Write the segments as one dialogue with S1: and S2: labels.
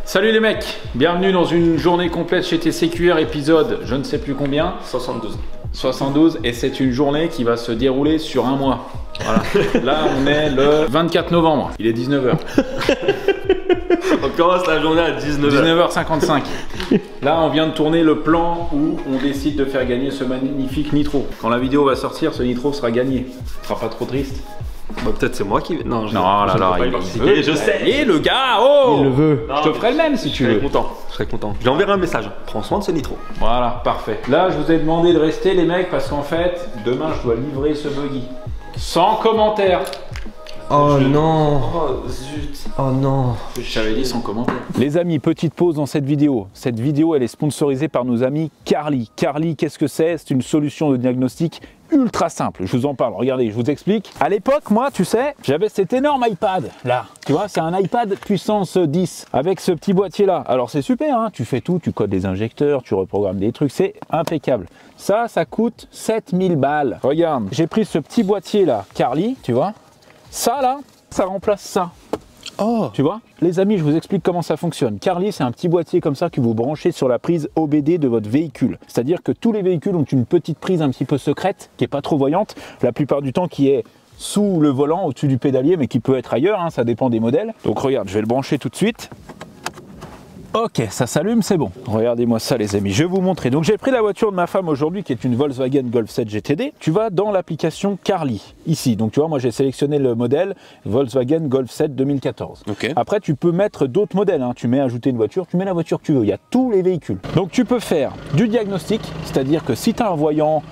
S1: Salut les mecs, bienvenue dans une journée complète chez TCQR, épisode je ne sais plus combien. 72 et c'est une journée qui va se dérouler sur un mois. Voilà. Là on est le 24 novembre, il est 19h.
S2: On commence la journée à
S1: 19h55. Là on vient de tourner le plan où on décide de faire gagner ce magnifique nitro. Quand la vidéo va sortir, ce nitro sera gagné. Ce sera pas trop triste.
S2: Bah, peut-être c'est moi qui... Non, je
S1: veut.
S2: Je sais.
S1: Et le gars, oh,
S3: il le veut.
S1: Je te ferai le même si tu veux.
S2: Je serais content. Je lui enverrai un message. Prends soin de ce nitro.
S1: Voilà, parfait. Là, je vous ai demandé de rester les mecs parce qu'en fait, demain, je dois livrer ce buggy. Sans commentaire.
S3: Oh non.
S2: Oh zut.
S3: Oh non.
S1: J'avais dit sans commentaire. Les amis, petite pause dans cette vidéo. Cette vidéo, elle est sponsorisée par nos amis Carly. Carly, qu'est-ce que c'est? C'est une solution de diagnostic ultra simple. Je vous en parle. Regardez, je vous explique. À l'époque, moi, tu sais, j'avais cet énorme iPad là. Tu vois, c'est un iPad puissance 10 avec ce petit boîtier là. Alors c'est super, hein, tu fais tout, tu codes des injecteurs, tu reprogrammes des trucs, c'est impeccable. Ça coûte 7000 balles. Regarde, j'ai pris ce petit boîtier là, Carly, tu vois. Ça là, ça remplace ça. Oh. Tu vois? Les amis, je vous explique comment ça fonctionne. Carly, c'est un petit boîtier comme ça que vous branchez sur la prise OBD de votre véhicule. C'est-à-dire que tous les véhicules ont une petite prise un petit peu secrète, qui n'est pas trop voyante, la plupart du temps qui est sous le volant, au-dessus du pédalier, mais qui peut être ailleurs, hein, ça dépend des modèles. Donc regarde, je vais le brancher tout de suite. Ok, ça s'allume, c'est bon. Regardez-moi ça les amis, je vais vous montrer. Donc j'ai pris la voiture de ma femme aujourd'hui qui est une Volkswagen Golf 7 GTD. Tu vas dans l'application Carly, ici. Donc tu vois, moi j'ai sélectionné le modèle Volkswagen Golf 7 2014.
S2: Okay.
S1: Après tu peux mettre d'autres modèles, hein. Tu mets ajouter une voiture, tu mets la voiture que tu veux, il y a tous les véhicules. Donc tu peux faire du diagnostic, c'est-à-dire que si tu as un voyant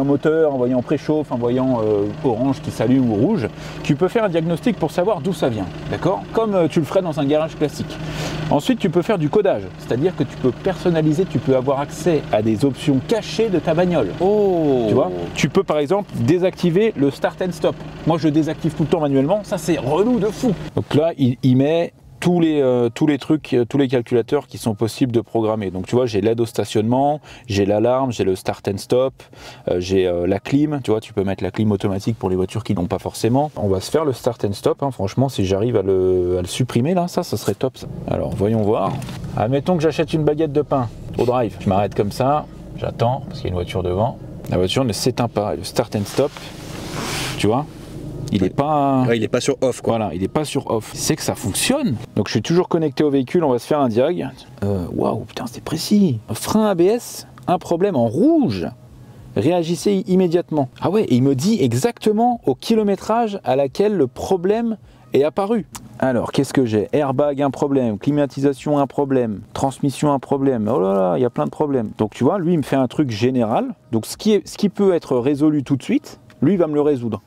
S1: moteur, un voyant préchauffe, un voyant orange qui s'allume ou rouge, tu peux faire un diagnostic pour savoir d'où ça vient, d'accord? Comme tu le ferais dans un garage classique. Ensuite tu peux faire du codage, c'est-à-dire que tu peux personnaliser, tu peux avoir accès à des options cachées de ta bagnole. Oh. Tu vois, tu peux par exemple désactiver le start and stop. Moi je le désactive tout le temps manuellement, ça c'est relou de fou. Donc là il met tous les trucs, tous les calculateurs qui sont possibles de programmer. Donc tu vois, j'ai l'aide au stationnement, j'ai l'alarme, j'ai le start and stop, j'ai la clim, tu vois, tu peux mettre la clim automatique pour les voitures qui n'ont pas forcément. On va se faire le start and stop, hein. Franchement, si j'arrive à le supprimer là, ça serait top ça. Alors voyons voir. Admettons que j'achète une baguette de pain au drive. Je m'arrête comme ça, j'attends parce qu'il y a une voiture devant. La voiture ne s'éteint pas. Le start and stop, tu vois, il n'est pas...
S3: Ouais, il n'est pas sur off, quoi.
S1: Voilà, il n'est pas sur off. C'est que ça fonctionne. Donc je suis toujours connecté au véhicule, on va se faire un diag. Waouh, putain, c'est précis. Frein ABS, un problème en rouge. Réagissez immédiatement. Ah ouais, et il me dit exactement au kilométrage à laquelle le problème est apparu. Alors, qu'est-ce que j'ai? Airbag, un problème. Climatisation, un problème. Transmission, un problème. Oh là là, il y a plein de problèmes. Donc tu vois, lui, il me fait un truc général. Donc ce qui peut être résolu tout de suite, lui, il va me le résoudre.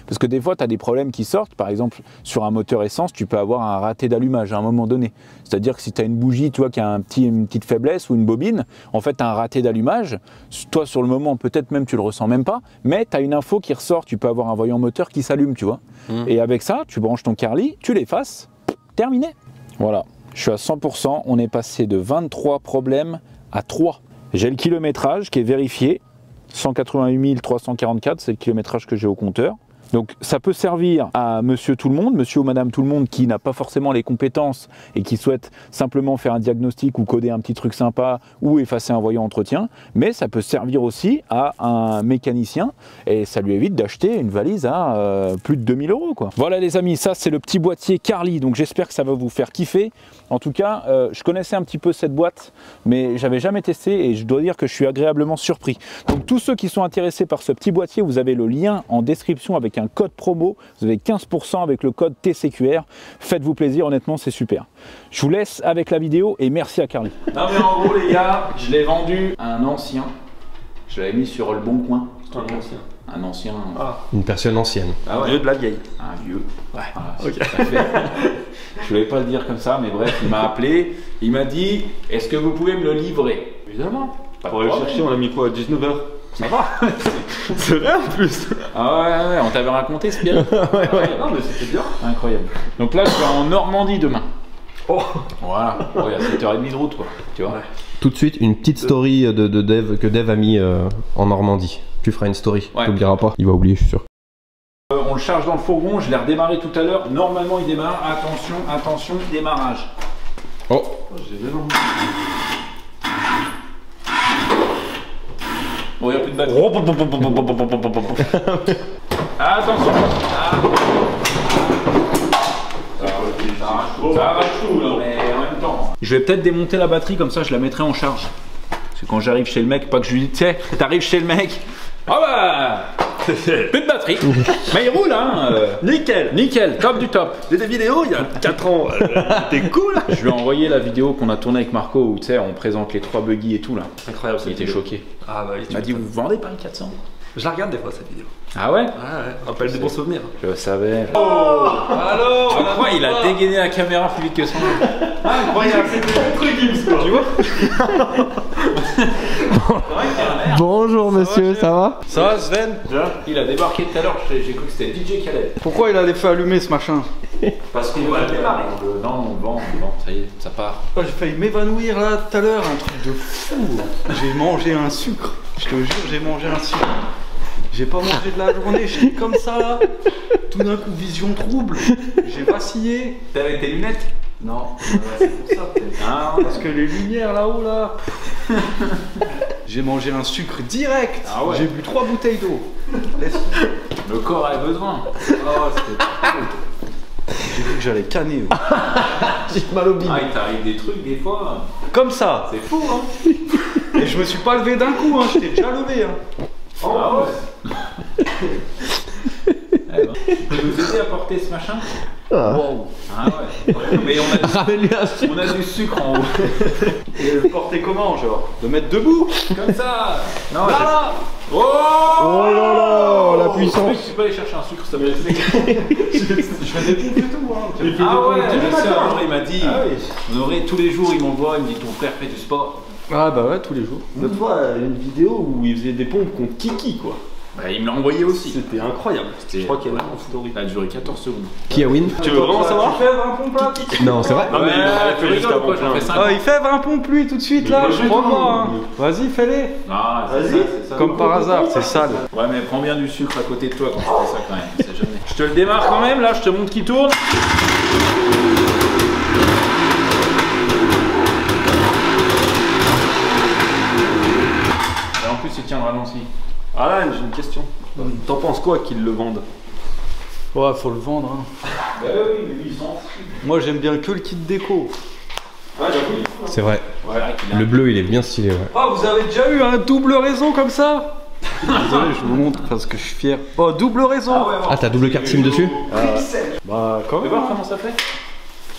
S1: Parce que des fois, tu as des problèmes qui sortent. Par exemple, sur un moteur essence, tu peux avoir un raté d'allumage à un moment donné. C'est-à-dire que si tu as une bougie, tu vois, qui a une petite faiblesse ou une bobine, en fait, tu as un raté d'allumage. Toi, sur le moment, peut-être même tu le ressens même pas, mais tu as une info qui ressort. Tu peux avoir un voyant moteur qui s'allume, tu vois. Et avec ça, tu branches ton Carly, tu l'effaces, terminé. Voilà, je suis à 100%. On est passé de 23 problèmes à 3. J'ai le kilométrage qui est vérifié. 188 344, c'est le kilométrage que j'ai au compteur. Donc ça peut servir à monsieur tout le monde, monsieur ou madame tout le monde qui n'a pas forcément les compétences et qui souhaite simplement faire un diagnostic ou coder un petit truc sympa ou effacer un voyant entretien, mais ça peut servir aussi à un mécanicien et ça lui évite d'acheter une valise à plus de 2000 €, quoi. Voilà les amis, ça c'est le petit boîtier Carly, donc j'espère que ça va vous faire kiffer. En tout cas, je connaissais un petit peu cette boîte, mais j'avais jamais testé et je dois dire que je suis agréablement surpris. Donc tous ceux qui sont intéressés par ce petit boîtier, vous avez le lien en description avec un code promo, vous avez 15% avec le code TCQR. Faites-vous plaisir, honnêtement c'est super. Je vous laisse avec la vidéo et merci à Carly. Non mais en gros les gars, je l'ai vendu à un ancien. Je l'avais mis sur le bon coin.
S2: Un ancien.
S1: Un ancien.
S2: Ah.
S3: Une personne ancienne.
S1: Ah ouais.
S2: Vieux de la vieille.
S1: Un vieux.
S2: Ouais.
S1: Voilà,
S2: Ok.
S1: je voulais pas le dire comme ça, mais bref, il m'a appelé. Il m'a dit, est-ce que vous pouvez me le livrer?
S2: Évidemment.
S1: Pas
S2: Pour aller le chercher, on a mis quoi? 19h. Ça va. C'est vrai en plus.
S1: Ah ouais, on t'avait raconté ce bien.
S2: Ouais. Non mais c'était bien.
S1: Incroyable. Donc là, je vais en Normandie demain.
S2: Oh.
S1: Voilà. Bon, il y a 7h30 de route, quoi. Tu vois.
S2: Ouais.
S3: Tout de suite, une petite story de Dev que Dev a mis en Normandie. Tu feras une story,
S1: ouais.
S3: Tu l'oublieras pas. Il va oublier, je suis sûr.
S1: On le charge dans le fourgon, je l'ai redémarré tout à l'heure. Normalement, il démarre. Attention, attention, démarrage.
S3: Oh.
S2: J'ai des noms.
S1: Bon, il n'y a plus de batterie. Attention. Ça arrache tout là, mais en même temps. Je vais peut-être démonter la batterie, comme ça je la mettrai en charge. Parce que quand j'arrive chez le mec, pas que je lui dis, tu sais, t'arrives chez le mec. Ah bah plus de batterie. Mais il roule hein.
S2: Nickel.
S1: Nickel, top du top.
S2: J'ai des vidéos il y a 4 ans. C'était cool.
S1: Je lui ai envoyé la vidéo qu'on a tournée avec Marco où tu sais on présente les 3 buggy et tout là.
S2: Incroyable.
S1: Il était choqué.
S2: Ah bah oui.
S1: Il m'a dit vous vendez Paris 400?
S2: Je la regarde des fois cette vidéo.
S1: Ah ouais?
S2: Ouais. Rappelle des bons souvenirs.
S1: Je savais.
S2: Alors.
S1: Pourquoi il a dégainé la caméra plus vite que son
S2: Incroyable. C'était le truc Gims quoi. Tu vois?
S3: Bonjour monsieur, ça va?
S4: Ça va Sven?
S1: Il a débarqué tout à l'heure, j'ai cru que c'était DJ Khaled.
S4: Pourquoi il a fait allumer ce machin?
S1: Parce qu'on va démarrer. Non, on vend, ça y est, ça part.
S4: Oh, j'ai failli m'évanouir là tout à l'heure, un truc de fou. J'ai mangé un sucre, je te jure, j'ai mangé un sucre. J'ai pas mangé de la journée, j'étais comme ça là. Tout d'un coup, vision trouble. J'ai vacillé.
S1: T'es avec tes lunettes?
S4: Non, c'est pour ça peut-être.
S1: Ah,
S4: Parce que les lumières là-haut là. J'ai mangé un sucre direct.
S1: Ah ouais.
S4: J'ai bu 3 bouteilles d'eau.
S1: le corps a besoin.
S4: Oh, c'était cool. J'ai cru que j'allais canner.
S3: J'ai mal au bide.
S1: Ah, il t'arrive des trucs des fois.
S4: Comme ça.
S1: C'est fou, hein?
S4: Et je me suis pas levé d'un coup, hein. J'étais déjà levé. Hein.
S1: Ah ouais. Eh ben, tu peux nous aider à porter ce machin?
S4: Wow.
S1: Ah ouais. Mais
S3: Ramène-lui un sucre.
S1: on a du sucre en haut.
S4: Et le porter comment, genre? De mettre debout?
S1: Comme ça. Non,
S4: Voilà.
S1: Oh,
S3: Oh là là, la puissance.
S1: Tu peux aller chercher un sucre, ça me laisse.
S4: Je fais des pompes et tout, hein.
S1: Ah ouais,
S4: tous les
S1: le
S4: matins.
S1: serveur, il m'a dit.
S4: Ah oui.
S1: On aurait tous les jours, il m'envoie, il me dit ton frère fait du sport.
S4: Ah bah ouais, tous les jours.
S2: L'autre fois, une vidéo où il faisait des pompes contre Kiki quoi.
S1: Bah, il me l'a envoyé aussi.
S2: C'était incroyable. Je crois qu'il y a
S1: en story. Ça a duré 14 secondes.
S3: Qui a win?
S2: Tu veux vraiment savoir?
S4: Tu fais 20 pompes là?
S3: Non, c'est vrai?
S2: Non, mais il a fait
S1: tu
S2: juste
S1: rigoles ou quoi?
S2: avant
S1: J'en fais
S2: plein.
S1: 5.
S4: Ah, il fait 20 pompes lui tout de suite là, je crois pas. Hein. Vas-y, fais-les.
S1: Ah, c'est
S2: Vas-y.
S1: ça, c'est ça.
S4: Comme par hasard, c'est sale.
S1: Ouais, mais prends bien du sucre à côté de toi quand tu fais ça quand même. C'est jamais. Je te le démarre quand même, là, je te montre qu'il tourne. Et en plus, il tient le ralenti.
S2: Alan, j'ai une question. T'en penses quoi qu'ils le vendent?
S4: Ouais, faut le vendre. Hein.
S1: Bah oui, mais lui, il s'en fout.
S4: Moi j'aime bien que le kit déco.
S1: Ouais, j'avoue.
S3: C'est vrai.
S1: Ouais, qu'il a-
S3: Le bleu, il est bien stylé, ouais.
S4: Ah, vous avez déjà eu un double réseau comme ça? Désolé, je vous montre parce que je suis fier. Oh, double réseau.
S3: Ah, t'as double carte SIM dessus?
S4: Bah, quand
S1: Tu veux
S4: même.
S1: voir comment ça fait?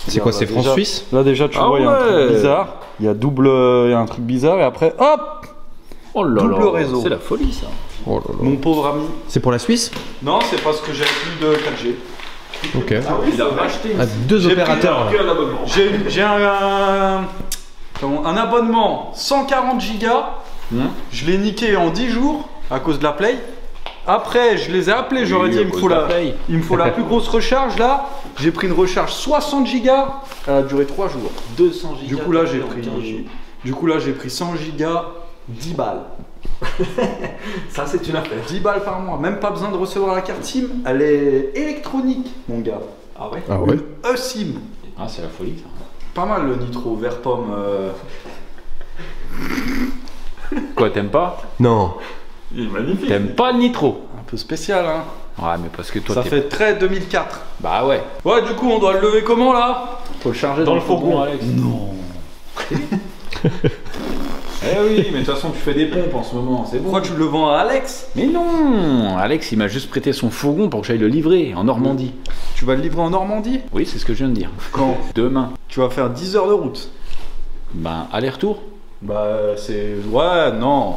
S3: C'est quoi, c'est
S4: Déjà-
S3: France-Suisse?
S4: Là déjà tu
S1: Ah
S4: vois, il y a un
S1: ouais.
S4: truc bizarre. Il y a double, il y a un truc bizarre et après, hop,
S1: Oh là
S4: Double
S1: là,
S4: réseau.
S1: c'est la folie ça.
S3: Oh là là.
S4: mon pauvre ami.
S3: C'est pour la Suisse?
S4: Non, c'est parce que j'avais plus de 4G.
S3: Ok.
S1: Il a racheté.
S3: Ah, deux
S4: J'ai
S3: opérateurs.
S2: Que un abonnement.
S4: J'ai un abonnement 140 gigas. Je l'ai niqué en 10 jours à cause de la Play. Après, je les ai appelés, j'aurais dit il me faut la plus grosse recharge là. J'ai pris une recharge 60 gigas. Elle a duré 3 jours.
S2: 200 gigas.
S4: Du coup là, j'ai pris 100 gigas, 10 balles.
S2: Ça, c'est une affaire.
S4: 10 balles par mois, même pas besoin de recevoir la carte SIM, elle est électronique, mon gars.
S2: Ah ouais?
S3: Ah ouais?
S4: eSIM.
S1: Ah, c'est la folie ça.
S4: Pas mal le nitro vert pomme.
S1: Quoi, t'aimes pas?
S3: Non.
S2: Il est magnifique.
S1: T'aimes pas le nitro?
S4: Un peu spécial, hein.
S1: Ouais, mais parce que toi,
S4: Ça
S1: t'es...
S4: fait très 2004.
S1: Bah ouais.
S4: Ouais, du coup, on doit le lever comment là?
S1: Faut le charger
S2: Dans le fourgon,
S1: Alex.
S4: Non.
S1: Eh oui, mais de toute façon, tu fais des pompes en ce moment, c'est bon.
S4: Pourquoi tu le vends à Alex?
S1: Mais non, Alex, il m'a juste prêté son fourgon pour que j'aille le livrer en Normandie.
S4: Tu vas le livrer en Normandie?
S1: Oui, c'est ce que je viens de dire.
S4: Quand?
S1: Demain.
S4: Tu vas faire 10 heures de route.
S1: Ben, aller-retour.
S4: Bah, c'est. Ouais, non.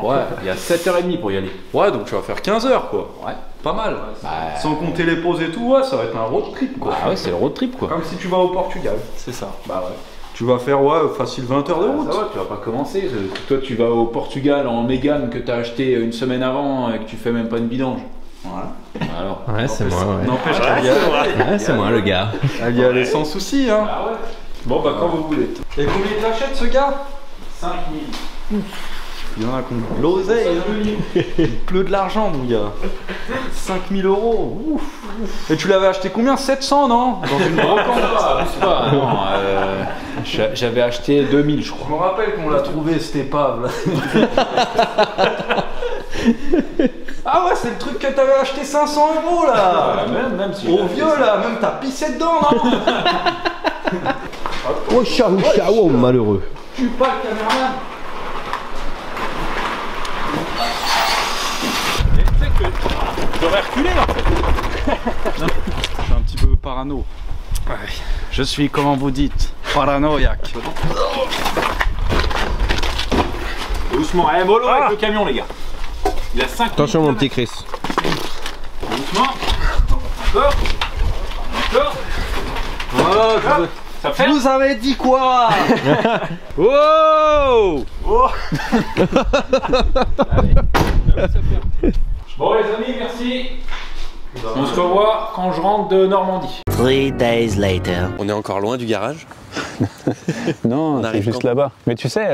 S1: Ouais, il y a 7h30 pour y aller.
S4: Ouais, donc tu vas faire 15 heures quoi.
S1: Ouais.
S4: Pas mal.
S1: Bah,
S4: Sans compter les pauses et tout, ouais, ça va être un road trip quoi.
S1: bah ouais, c'est le road trip quoi.
S4: Comme si tu vas au Portugal.
S1: C'est ça. Bah ouais.
S4: Tu vas faire, ouais, facile 20 heures de route.
S1: Ça va, tu vas pas commencer. Toi, tu vas au Portugal en Mégane que t'as acheté une semaine avant et que tu fais même pas une vidange.
S4: Voilà.
S1: Alors.
S3: Ouais, c'est moi, ouais.
S4: N'empêche qu'elle y a-
S3: Ouais, c'est moi, le gars.
S4: elle y allait sans souci, hein.
S1: Ah ouais.
S2: Bon, bah, quand vous voulez.
S4: Et combien il t'achète ce gars?
S1: 5000.
S4: Il y en a qui ont de l'oseille, hein. Il pleut de l'argent, mon gars. 5000 €. Ouf. Et tu l'avais acheté combien? 700, non? Dans une brocante.
S1: Non, j'avais acheté 2000, je crois.
S4: Je me rappelle qu'on l'a trouvé, cette épave là. Ah ouais, c'est le truc que t'avais acheté 500 € là.
S1: Même si
S4: Au vieux là, même t'as pissé dedans, non?
S3: Oh, ciao, malheureux.
S4: Tue pas le caméraman.
S1: Tu sais que j'aurais reculé en fait.
S4: Je suis un petit peu parano. Ouais. Je suis, comment vous dites, paranoïaque.
S1: Doucement, mollo avec le camion les gars. Il a 5
S3: Attention mon petit Chris.
S1: Doucement. Encore. Encore.
S4: Oh,
S1: Ça fait.
S4: je vous avais dit quoi? Oh, oh.
S1: Bon les amis, merci. On se revoit quand je rentre de Normandie.
S5: 3 days later.
S6: On est encore loin du garage?
S7: Non,
S6: On
S7: c'est
S6: arrive
S7: juste
S6: quand?
S7: là-bas. Mais tu sais,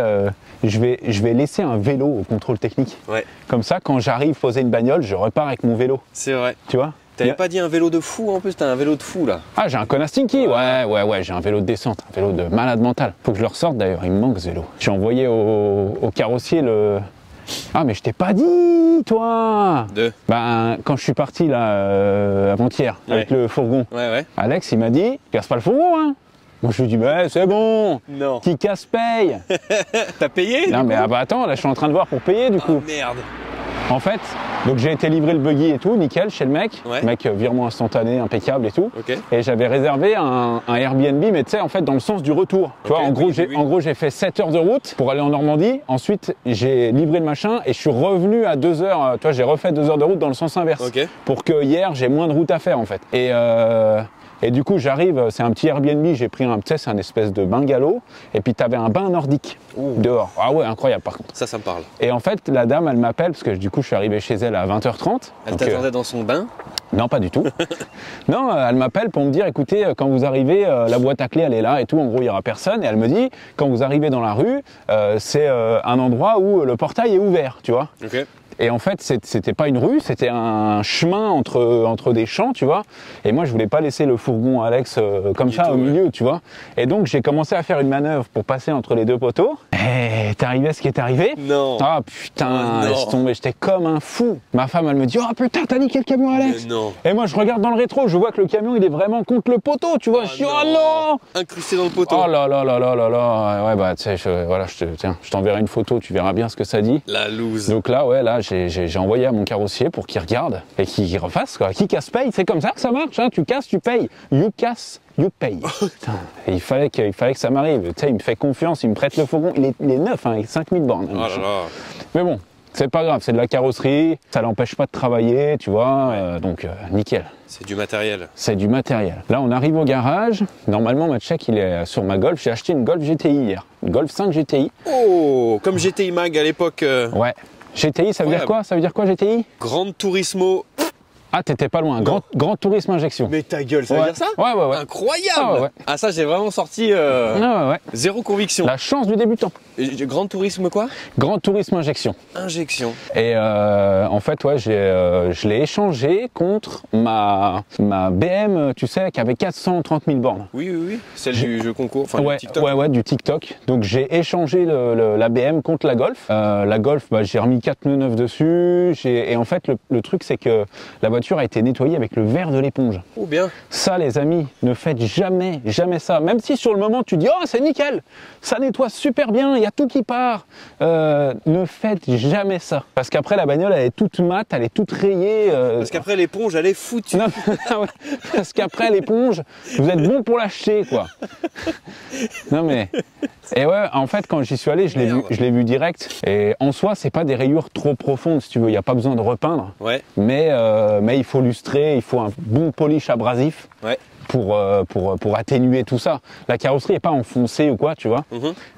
S7: je vais laisser un vélo au contrôle technique.
S6: Ouais.
S7: Comme ça, quand j'arrive poser une bagnole, je repars avec mon vélo.
S6: C'est vrai.
S7: Tu vois?
S6: T'avais pas dit un vélo de fou en plus, t'as un vélo de fou là.
S7: Ah, j'ai un Konastinki, ouais, j'ai un vélo de descente, un vélo de malade mental. Faut que je le ressorte d'ailleurs, il me manque ce vélo. J'ai envoyé au carrossier le... Ah, mais je t'ai pas dit, toi. Ben, quand je suis parti là, avant-hier, avec le fourgon,
S6: Ouais.
S7: Alex, il m'a dit, casse pas le fourgon, hein. Moi, je lui dis, bah, c'est bon.
S6: Non.
S7: Qui casse paye.
S6: T'as payé?
S7: Non, mais ah bah attends, là, je suis en train de voir pour payer du coup.
S6: Oh, merde.
S7: En fait, donc j'ai été livrer le buggy et tout, nickel, chez le mec.
S6: Ouais.
S7: Mec, virement instantané, impeccable et tout.
S6: Ok.
S7: Et j'avais réservé un Airbnb, mais tu sais, en fait, dans le sens du retour. Tu vois, en gros, j'ai fait 7 heures de route pour aller en Normandie. Ensuite, j'ai livré le machin et je suis revenu à 2 heures. Tu vois, j'ai refait 2 heures de route dans le sens inverse.
S6: Ok.
S7: Pour que hier, j'ai moins de route à faire, en fait. Et du coup, j'arrive, c'est un petit Airbnb, j'ai pris un, tu sais, c'est un espèce de bungalow. Et puis, t'avais un bain nordique dehors. Ah ouais, incroyable par contre.
S6: Ça me parle.
S7: Et en fait, la dame, elle m'appelle, parce que du coup, je suis arrivé chez elle à 20h30.
S6: Elle t'attendait dans son bain?
S7: Non, pas du tout. Non, elle m'appelle pour me dire, écoutez, quand vous arrivez, la boîte à clés, elle est là et tout. En gros, il n'y aura personne. Et elle me dit, quand vous arrivez dans la rue, c'est un endroit où le portail est ouvert, tu vois.
S6: Ok.
S7: Et en fait, c'était pas une rue, c'était un chemin entre des champs, tu vois. Et moi, je voulais pas laisser le fourgon à Alex comme ça au milieu, tu vois. Et donc, j'ai commencé à faire une manœuvre pour passer entre les deux poteaux. Et t'es arrivé ce qui est arrivé.
S6: Non.
S7: Ah putain,
S6: Oh, non.
S7: laisse tomber, j'étais comme un fou. Ma femme, elle me dit, oh putain, t'as niqué le camion, Alex.
S6: Mais non.
S7: Et moi, je regarde dans le rétro, je vois que le camion, il est vraiment contre le poteau, tu vois. Je dis, oh non.
S6: Incrusté dans le poteau.
S7: Oh là là là là là là. Ouais, bah, tu sais, je t'enverrai une photo, tu verras bien ce que ça dit.
S6: La loose.
S7: Donc là, ouais, là, j'ai envoyé à mon carrossier pour qu'il regarde et qu'il refasse, quoi. Qui casse paye, c'est comme ça que ça marche, hein. Tu casses, tu payes. You casse, you pay. Putain, et il fallait que ça m'arrive. Tu sais, il me fait confiance, il me prête le fourgon. Il est neuf, hein, avec 5000 bornes.
S6: Oh là là.
S7: Mais bon, c'est pas grave, c'est de la carrosserie, ça l'empêche pas de travailler, tu vois, donc nickel.
S6: C'est du matériel.
S7: C'est du matériel. Là, on arrive au garage. Normalement, ma check, il est sur ma Golf. J'ai acheté une Golf GTI hier. Une Golf 5 GTI.
S6: Oh, comme GTI Mag à l'époque.
S7: Ouais. GTI, ça veut dire quoi? Ça veut dire quoi, GTI?
S6: Grande Turismo.
S7: Ah, t'étais pas loin. Grand tourisme injection.
S6: Mais ta gueule, ça veut dire ça?
S7: Ouais.
S6: Incroyable.
S7: Ah ouais.
S6: Ah ça, j'ai vraiment sorti
S7: Ouais.
S6: zéro conviction.
S7: La chance du débutant.
S6: Grand tourisme quoi?
S7: Grand tourisme injection.
S6: Injection.
S7: Et en fait, ouais, je l'ai échangé contre ma BM, tu sais, qui avait 430 000 bornes.
S6: Oui. Celle du jeu concours, enfin
S7: Ouais,
S6: du TikTok.
S7: ouais, du TikTok. Donc j'ai échangé la BM contre la Golf. La Golf, bah, j'ai remis 4 pneus neufs dessus. Et en fait, le truc, c'est que la voiture a été nettoyée avec le verre de l'éponge.
S6: Oh bien.
S7: Ça, les amis, ne faites jamais ça. Même si sur le moment, tu dis « Oh, c'est nickel, ça nettoie super bien, il y a tout qui part. » Ne faites jamais ça. Parce qu'après, la bagnole, elle est toute mate, elle est toute rayée.
S6: Parce qu'après l'éponge, elle est foutue.
S7: Non, parce qu'après l'éponge, vous êtes bon pour l'acheter, quoi. Non mais... Et ouais, en fait, quand j'y suis allé, je l'ai vu direct. Et en soi, c'est pas des rayures trop profondes, si tu veux. Il n'y a pas besoin de repeindre.
S6: Ouais.
S7: Mais il faut lustrer, il faut un bon polish abrasif.
S6: Ouais.
S7: Pour atténuer tout ça. La carrosserie n'est pas enfoncée ou quoi, tu vois.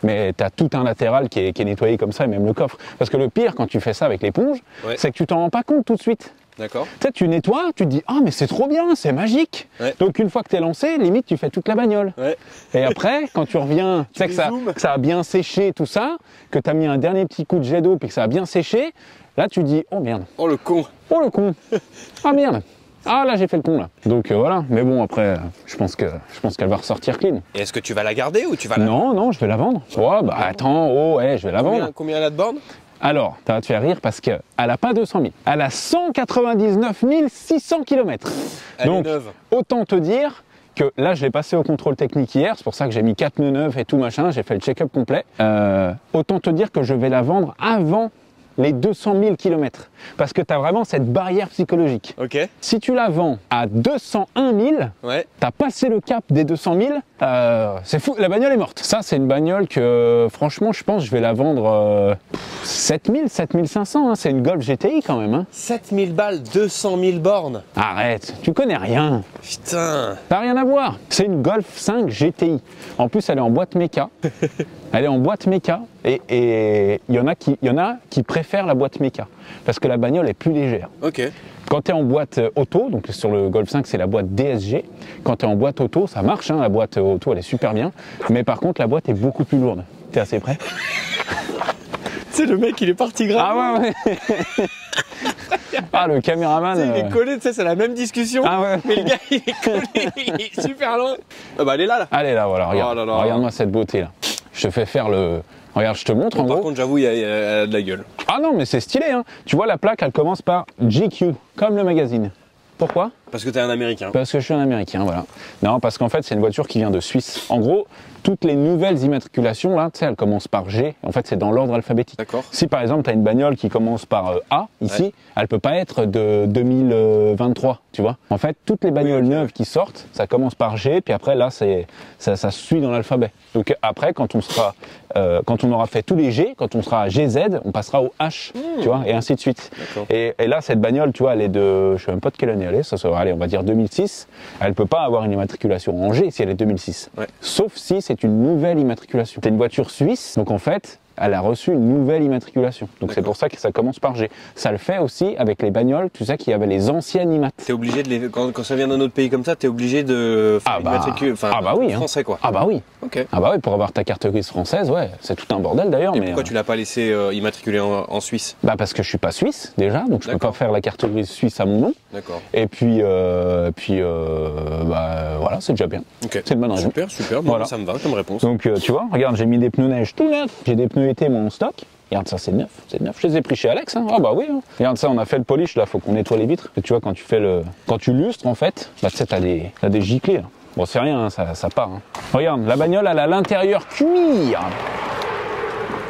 S7: Mais tu as tout un latéral qui est nettoyé comme ça, et même le coffre. Parce que le pire, quand tu fais ça avec l'éponge, c'est que tu t'en rends pas compte tout de suite.
S6: D'accord.
S7: Tu sais, tu nettoies, tu te dis, ah mais c'est trop bien, c'est magique.
S6: Ouais.
S7: Donc une fois que t'es lancé, limite tu fais toute la bagnole.
S6: Ouais.
S7: Et après, quand tu reviens, tu sais que ça a bien séché tout ça, que t'as mis un dernier petit coup de jet d'eau puis que ça a bien séché, là tu dis, oh merde.
S6: Oh le con.
S7: Oh le con. Ah merde. Ah là j'ai fait le con là. Donc voilà, mais bon après, je pense qu'elle va ressortir clean.
S6: Et est-ce que tu vas la garder ou tu vas la...
S7: Non, je vais la vendre. Ouais, bah attends, oh ouais, je vais la vendre.
S6: Combien elle a de bornes?
S7: Alors, ça va te faire rire parce qu'elle n'a pas 200 000. Elle a 199 600 km.
S6: Elle
S7: Donc,
S6: est neuve.
S7: autant te dire que là, je l'ai passé au contrôle technique hier. C'est pour ça que j'ai mis 4 pneus neufs et tout machin. J'ai fait le check-up complet. Autant te dire que je vais la vendre avant les 200 000 km. Parce que tu as vraiment cette barrière psychologique.
S6: Ok.
S7: Si tu la vends à 201 000,
S6: Ouais.
S7: tu as passé le cap des 200 000, c'est fou, la bagnole est morte. Ça, c'est une bagnole que, franchement, je pense que je vais la vendre 7 000, 7 500. Hein. C'est une Golf GTI quand même. Hein.
S6: 7000 balles, 200 000 bornes.
S7: Arrête, tu connais rien.
S6: Putain.
S7: T'as rien à voir. C'est une Golf 5 GTI. En plus, elle est en boîte méca. Elle est en boîte méca. Et il y en a qui préfèrent la boîte méca. Parce que la bagnole est plus légère.
S6: Ok.
S7: Quand tu es en boîte auto, donc sur le Golf 5 c'est la boîte DSG, quand tu es en boîte auto, ça marche, hein, la boîte auto elle est super bien, mais par contre la boîte est beaucoup plus lourde. T'es assez prêt?
S6: C'est le mec il est parti grave.
S7: Ah ouais. Ah le caméraman.
S6: Il est collé, tu sais, c'est la même discussion.
S7: Ah ouais.
S6: Mais le gars il est collé, il est super loin. Ah bah elle est là.
S7: Allez là, voilà, regarde.
S6: Oh là là.
S7: Regarde-moi cette beauté là. Je te fais faire le... Regarde, je te montre en
S6: Par
S7: gros.
S6: contre j'avoue il a de la gueule.
S7: Ah non mais c'est stylé hein. Tu vois la plaque elle commence par GQ, comme le magazine. Pourquoi?
S6: Parce que t'es un américain.
S7: Parce que je suis un américain, voilà. Non, parce qu'en fait, c'est une voiture qui vient de Suisse. En gros, toutes les nouvelles immatriculations, là, tu sais, elles commencent par G. En fait, c'est dans l'ordre alphabétique.
S6: D'accord.
S7: Si par exemple, tu as une bagnole qui commence par A, ici,
S6: Ouais.
S7: elle peut pas être de 2023, tu vois. En fait, toutes les bagnoles
S6: ok,
S7: neuves qui sortent, ça commence par G, puis après, là, ça suit dans l'alphabet. Donc après, quand on aura fait tous les G, quand on sera à GZ, on passera au H, tu vois, et ainsi de suite.
S6: D'accord.
S7: Et là, cette bagnole, tu vois, elle est je sais même pas de quelle année elle est, ça sera, allez, on va dire 2006. Elle peut pas avoir une immatriculation en G si elle est 2006.
S6: Ouais.
S7: Sauf si c'est une nouvelle immatriculation. C'est une voiture suisse, donc en fait, elle a reçu une nouvelle immatriculation. Donc c'est pour ça que ça commence par G. Ça le fait aussi avec les bagnoles, tu sais, qui avaient les anciennes immat.
S6: T'es obligé de les... quand ça vient d'un autre pays comme ça, t'es obligé de faire
S7: oui, hein.
S6: français quoi.
S7: Ah bah oui.
S6: Ok.
S7: Ah bah oui, pour avoir ta carte grise française, ouais, c'est tout un bordel d'ailleurs.
S6: Et
S7: mais
S6: pourquoi tu l'as pas laissé immatriculer en Suisse?
S7: Bah parce que je suis pas suisse déjà, donc je peux
S6: D'accord.
S7: pas faire la carte grise suisse à mon nom.
S6: D'accord.
S7: Et puis, bah voilà, c'est déjà bien.
S6: Ok.
S7: C'est une bonne raison.
S6: Super, bon,
S7: Voilà.
S6: ça me va comme réponse.
S7: Donc tu vois, regarde, j'ai mis des pneus neige tout neufs, j'ai des pneus été moi en stock. Regarde ça, c'est neuf, c'est neuf. Je les ai pris chez Alex, hein. Ah bah oui. Hein. Regarde ça, on a fait le polish là, faut qu'on nettoie les vitres. Et tu vois, quand tu lustres en fait, bah tu sais, t'as des giclées là. Bon, c'est rien, hein, ça part. Hein. Regarde, la bagnole, elle a l'intérieur cuir.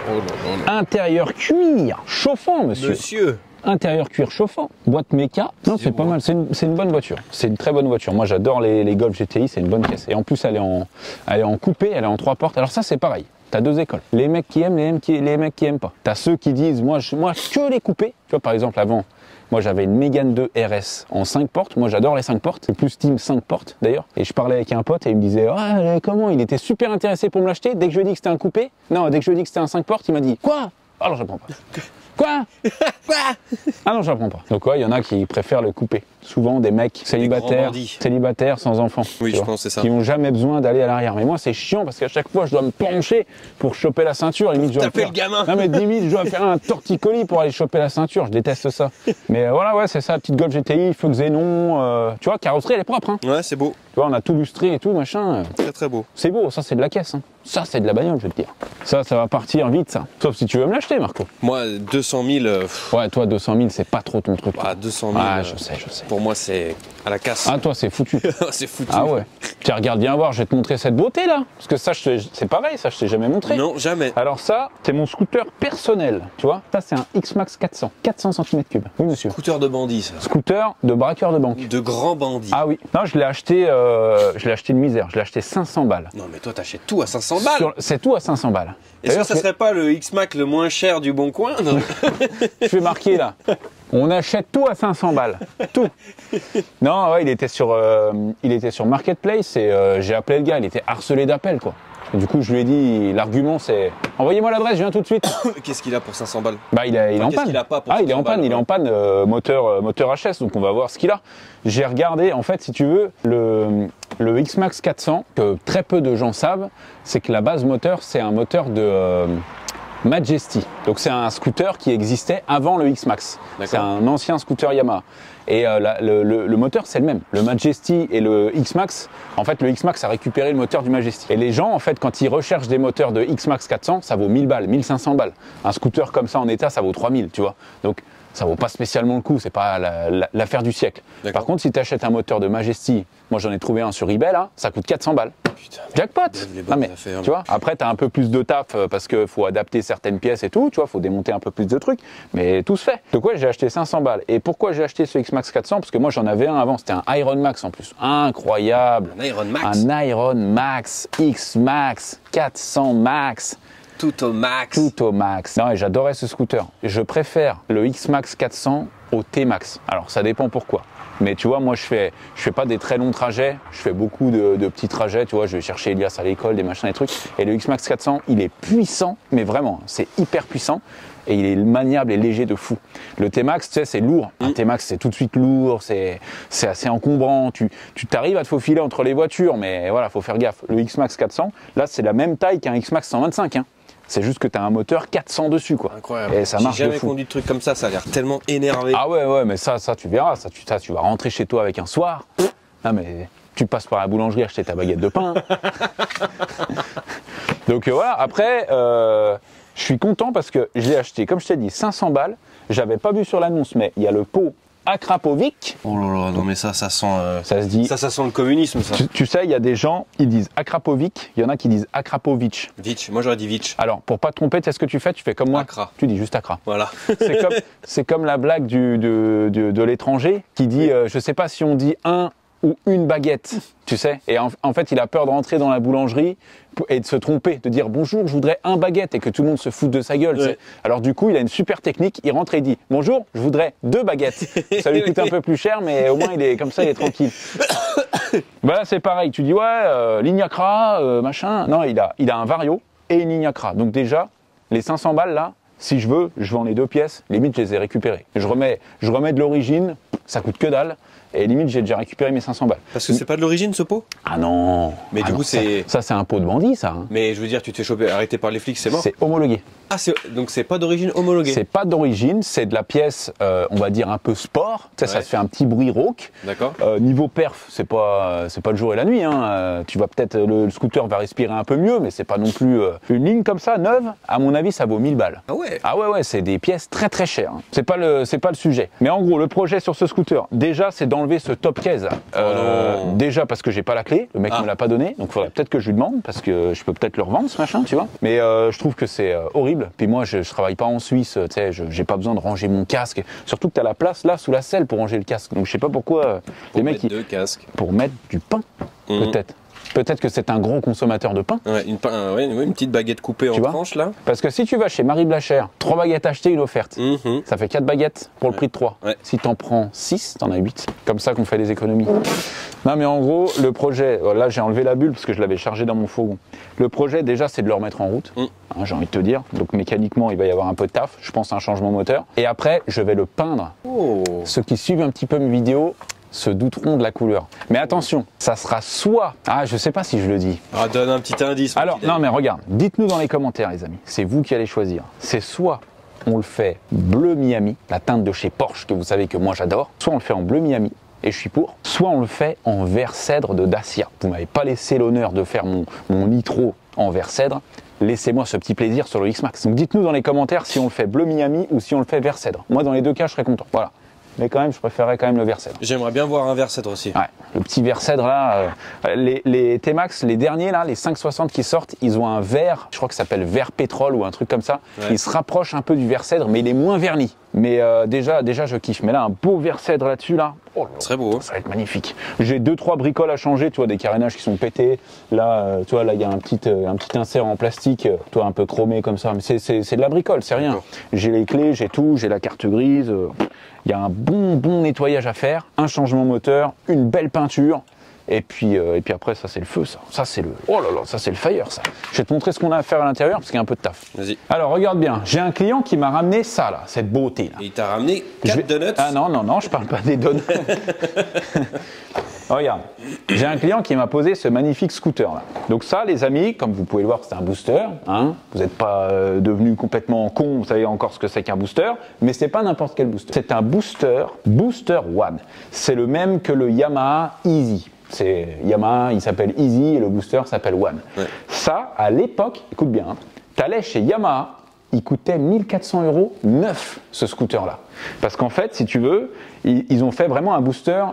S6: Oh là là.
S7: Intérieur cuir, chauffant, monsieur.
S6: Monsieur.
S7: Intérieur cuir chauffant, boîte méca. Non, c'est pas mal, c'est une bonne voiture. C'est une très bonne voiture. Moi, j'adore les Golf GTI, c'est une bonne caisse. Et en plus, elle est en coupé, elle est en 3 portes. Alors ça, c'est pareil. T'as deux écoles. Les mecs qui aiment, les mecs qui aiment pas. T'as ceux qui disent, moi, que les coupés. Tu vois, par exemple, avant, moi, j'avais une Mégane 2 RS en 5 portes. Moi, j'adore les 5 portes. C'est plus team 5 portes, d'ailleurs. Et je parlais avec un pote et il me disait, ah, comment? Il était super intéressé pour me l'acheter. Dès que je lui ai dit que c'était un coupé, non, dès que je lui ai dit que c'était un 5 portes, il m'a dit, quoi? Alors, je prends pas. Quoi? Ah non, je la prends pas. Donc ouais, il y en a qui préfèrent le couper. Souvent des mecs célibataires sans enfants.
S6: Oui,
S7: tu
S6: je
S7: vois,
S6: pense que c'est ça.
S7: qui n'ont jamais besoin d'aller à l'arrière. Mais moi, c'est chiant parce qu'à chaque fois, je dois me pencher pour choper la ceinture. Limite, je dois
S6: Taper le gamin.
S7: Non mais limite, je dois faire un torticolis pour aller choper la ceinture. Je déteste ça. Mais voilà, ouais, c'est ça. Petite Golf GTI, feu xénon. Tu vois, carrosserie, elle est propre. Hein.
S6: Ouais, c'est beau.
S7: Tu vois, on a tout lustré et tout, machin.
S6: Très très beau.
S7: C'est beau, ça c'est de la caisse. Hein. Ça c'est de la bagnole, je vais te dire. Ça va partir vite, ça. Sauf si tu veux me l'acheter, Marco.
S6: Moi, 200 000.
S7: Ouais, toi, 200 000, c'est pas trop ton truc.
S6: Ah, 200 000.
S7: Ah, je sais.
S6: Pour moi, c'est à la casse.
S7: Ah, toi, c'est foutu.
S6: C'est foutu.
S7: Ah ouais. Tiens, regarde bien voir, je vais te montrer cette beauté là. Parce que ça, c'est pareil, ça, je t'ai jamais montré.
S6: Non, jamais.
S7: Alors ça, c'est mon scooter personnel, tu vois. Ça, c'est un X-Max 400, 400 cm3. Oui, monsieur.
S6: Scooter de bandit, ça.
S7: Scooter de braqueur de banque.
S6: De grand bandit.
S7: Ah oui. Non, je l'ai acheté de misère. Je l'ai acheté 500 balles.
S6: Non, mais toi, t'achètes tout à 500 balles.
S7: C'est tout à 500 balles.
S6: Est-ce que
S7: D'ailleurs,
S6: ça serait pas le X-Mac le moins cher du Bon Coin? Non.
S7: je vais marquer là. On achète tout à 500 balles. Tout. Non, ouais, il était sur Marketplace et j'ai appelé le gars. Il était harcelé d'appels, quoi. Et du coup, je lui ai dit, l'argument c'est envoyez-moi l'adresse, je viens tout de suite.
S3: Qu'est-ce qu'il a pour 500 balles?
S7: Bah, il est en panne.
S3: Qu'il a pas pour
S7: Ah, il est en
S3: 500
S7: panne,
S3: balles,
S7: il est en panne, moteur HS, donc on va voir ce qu'il a. J'ai regardé, en fait, si tu veux, le X-Max 400, que très peu de gens savent, c'est que la base moteur, c'est un moteur de Majesty. Donc c'est un scooter qui existait avant le X-Max. C'est un ancien scooter Yamaha. Et le moteur, c'est le même. Le Majesty et le X-Max, en fait, le X-Max a récupéré le moteur du Majesty. Et les gens, en fait, quand ils recherchent des moteurs de X-Max 400, ça vaut 1000 balles, 1500 balles. Un scooter comme ça en état, ça vaut 3000, tu vois. Donc, ça vaut pas spécialement le coup, c'est pas l'affaire du siècle. Par contre, si tu achètes un moteur de Majesty, moi j'en ai trouvé un sur eBay là, ça coûte 400 balles. Putain, jackpot. Ah, mais, tu vois, après tu as un peu plus de taf parce qu'il faut adapter certaines pièces et tout, tu vois, faut démonter un peu plus de trucs, mais tout se fait. Donc ouais, j'ai acheté 500 balles. Et pourquoi j'ai acheté ce X-Max 400? Parce que moi j'en avais un avant, c'était un Iron Max en plus. Incroyable.
S3: Un Iron Max.
S7: Un Iron Max, X-Max, 400 Max.
S3: Tout au max.
S7: Tout au max. Non, et j'adorais ce scooter. Je préfère le X-Max 400 au T-Max. Alors, ça dépend pourquoi. Mais tu vois, moi, je fais pas des très longs trajets. Je fais beaucoup de petits trajets. Tu vois, je vais chercher Elias à l'école, des machins, des trucs. Et le X-Max 400, il est puissant, mais vraiment, c'est hyper puissant. Et il est maniable et léger de fou. Le T-Max, tu sais, c'est lourd. Un T-Max, c'est tout de suite lourd, c'est assez encombrant. Tu t'arrives à te faufiler entre les voitures, mais voilà, faut faire gaffe. Le X-Max 400, là, c'est la même taille qu'un X-Max 125. Hein. C'est juste que tu as un moteur 400 dessus, quoi.
S3: Incroyable.
S7: Et ça marche.
S3: J'ai jamais conduit de truc comme ça a l'air tellement énervé.
S7: Ah ouais, mais ça tu verras. Ça, tu vas rentrer chez toi avec un soir. Ah, mais tu passes par la boulangerie acheter ta baguette de pain. Donc voilà, après, je suis content parce que je l'ai acheté, comme je t'ai dit, 500 balles. J'avais pas vu sur l'annonce, mais il y a le pot Akrapovic.
S3: Oh là là, non mais ça sent...
S7: Ça se dit...
S3: Ça sent le communisme, ça.
S7: Tu sais, il y a des gens, ils disent Akrapovic, il y en a qui disent Akrapovic.
S3: Vitch, moi j'aurais dit Vitch.
S7: Alors, pour pas te tromper, tu sais ce que tu fais? Tu fais comme moi.
S3: Accra.
S7: Tu dis juste Accra.
S3: Voilà.
S7: C'est comme la blague de l'étranger qui dit, je sais pas si on dit un ou une baguette, tu sais. Et en fait, il a peur de rentrer dans la boulangerie et de se tromper, de dire bonjour, je voudrais un baguette et que tout le monde se foute de sa gueule. Ouais. Alors du coup, il a une super technique, il rentre et il dit bonjour, je voudrais 2 baguettes. Ça lui coûte un peu plus cher, mais au moins il est comme ça, il est tranquille. Bah là, c'est pareil, tu dis ouais, ligne Accra, machin. Non, il a un Vario et une ligne Accra. Donc déjà, les 500 balles là, si je veux, je vends les 2 pièces, limite je les ai récupérées. Je remets de l'origine, ça coûte que dalle. Et limite, j'ai déjà récupéré mes 500 balles.
S3: Parce que c'est pas de l'origine, ce pot?
S7: Ah non.
S3: Mais du coup, c'est...
S7: Ça, c'est un pot de bandit, ça. Hein.
S3: Mais je veux dire, tu te fais choper, arrêté par les flics, c'est mort?
S7: C'est homologué.
S3: Ah, donc c'est pas d'origine homologuée?
S7: C'est pas d'origine, c'est de la pièce, on va dire, un peu sport. Tu sais, ça te fait un petit bruit rauque.
S3: D'accord.
S7: Niveau perf, c'est pas le jour et la nuit. Hein. Tu vas peut-être, le scooter va respirer un peu mieux, mais c'est pas non plus... Une ligne comme ça, neuve, à mon avis, ça vaut 1000 balles.
S3: Ah ouais?
S7: Ah ouais, c'est des pièces très très chères. Hein. C'est pas le sujet. Mais en gros, le projet sur ce scooter, déjà, c'est d'enlever ce top case. Déjà parce que j'ai pas la clé, le mec me l'a pas donné, donc faudrait peut-être que je lui demande, parce que je peux peut-être le revendre ce machin, tu vois. Mais je trouve que c'est horrible. Puis moi, je travaille pas en Suisse, tu sais, j'ai pas besoin de ranger mon casque. Surtout que t'as la place là sous la selle pour ranger le casque. Donc je sais pas pourquoi les mecs
S3: mettre 2 casques.
S7: Pour mettre du pain, peut-être. Peut-être que c'est un gros consommateur de pain.
S3: Ouais, une petite baguette coupée en tranches là.
S7: Parce que si tu vas chez Marie Blachère, 3 baguettes achetées, une offerte. Ça fait 4 baguettes pour le prix de 3. Ouais. Si t'en prends 6, t'en as 8. Comme ça qu'on fait des économies. Non mais en gros, le projet, là j'ai enlevé la bulle parce que je l'avais chargé dans mon fourgon. Le projet déjà c'est de le remettre en route, hein, j'ai envie de te dire. Donc mécaniquement il va y avoir un peu de taf, je pense à un changement moteur. Et après je vais le peindre. Ceux qui suivent un petit peu mes vidéos se douteront de la couleur. Mais attention, ça sera soit... Ah, je sais pas si je le dis.
S3: Ah, donne un petit indice.
S7: Alors, non mais regarde, dites-nous dans les commentaires les amis, c'est vous qui allez choisir. C'est soit on le fait bleu Miami, la teinte de chez Porsche que vous savez que moi j'adore, soit on le fait en bleu Miami, et je suis pour, soit on le fait en vert cèdre de Dacia. Vous m'avez pas laissé l'honneur de faire mon nitro en vert cèdre, laissez-moi ce petit plaisir sur le X-Max. Donc dites-nous dans les commentaires si on le fait bleu Miami ou si on le fait vert cèdre. Moi dans les 2 cas je serais content, voilà. Mais quand même, je préférerais quand même le vert cèdre.
S3: J'aimerais bien voir un vert cèdre aussi.
S7: Ouais, le petit vert cèdre là, les T-Max, les derniers là, les 560 qui sortent, ils ont un vert, je crois que ça s'appelle vert pétrole ou un truc comme ça. Ouais. Il se rapproche un peu du vert cèdre, mais il est moins verni. Mais déjà je kiffe. Mais là, un beau vert cèdre là-dessus là, oh,
S3: ce serait beau.
S7: Ça va être magnifique. J'ai 2-3 bricoles à changer, tu vois, des carénages qui sont pétés. Là, tu vois, là il y a un petit insert en plastique, toi un peu chromé comme ça. Mais c'est de la bricole, c'est rien. J'ai les clés, j'ai tout, j'ai la carte grise. Il y a un bon nettoyage à faire, un changement moteur, une belle peinture. Et puis après, ça c'est le feu, ça. Ça c'est le. Oh là là, ça c'est le fire, ça. Je vais te montrer ce qu'on a à faire à l'intérieur parce qu'il y a un peu de taf.
S3: Vas-y.
S7: Alors regarde bien, j'ai un client qui m'a ramené ça là, cette beauté là.
S3: Et il t'a ramené 4 donuts.
S7: Ah non, non, non, je parle pas des donuts. Regarde, j'ai un client qui m'a posé ce magnifique scooter là. Donc ça, les amis, comme vous pouvez le voir, c'est un booster. Hein, vous n'êtes pas devenu complètement con, vous savez encore ce que c'est qu'un booster, mais c'est pas n'importe quel booster. C'est un booster One. C'est le même que le Yamaha Easy. C'est Yamaha, il s'appelle Easy et le booster s'appelle One. Ouais. Ça, à l'époque, écoute bien, hein, t'allais chez Yamaha, il coûtait 1400 € neuf, ce scooter-là. Parce qu'en fait, si tu veux, ils ont fait vraiment un booster,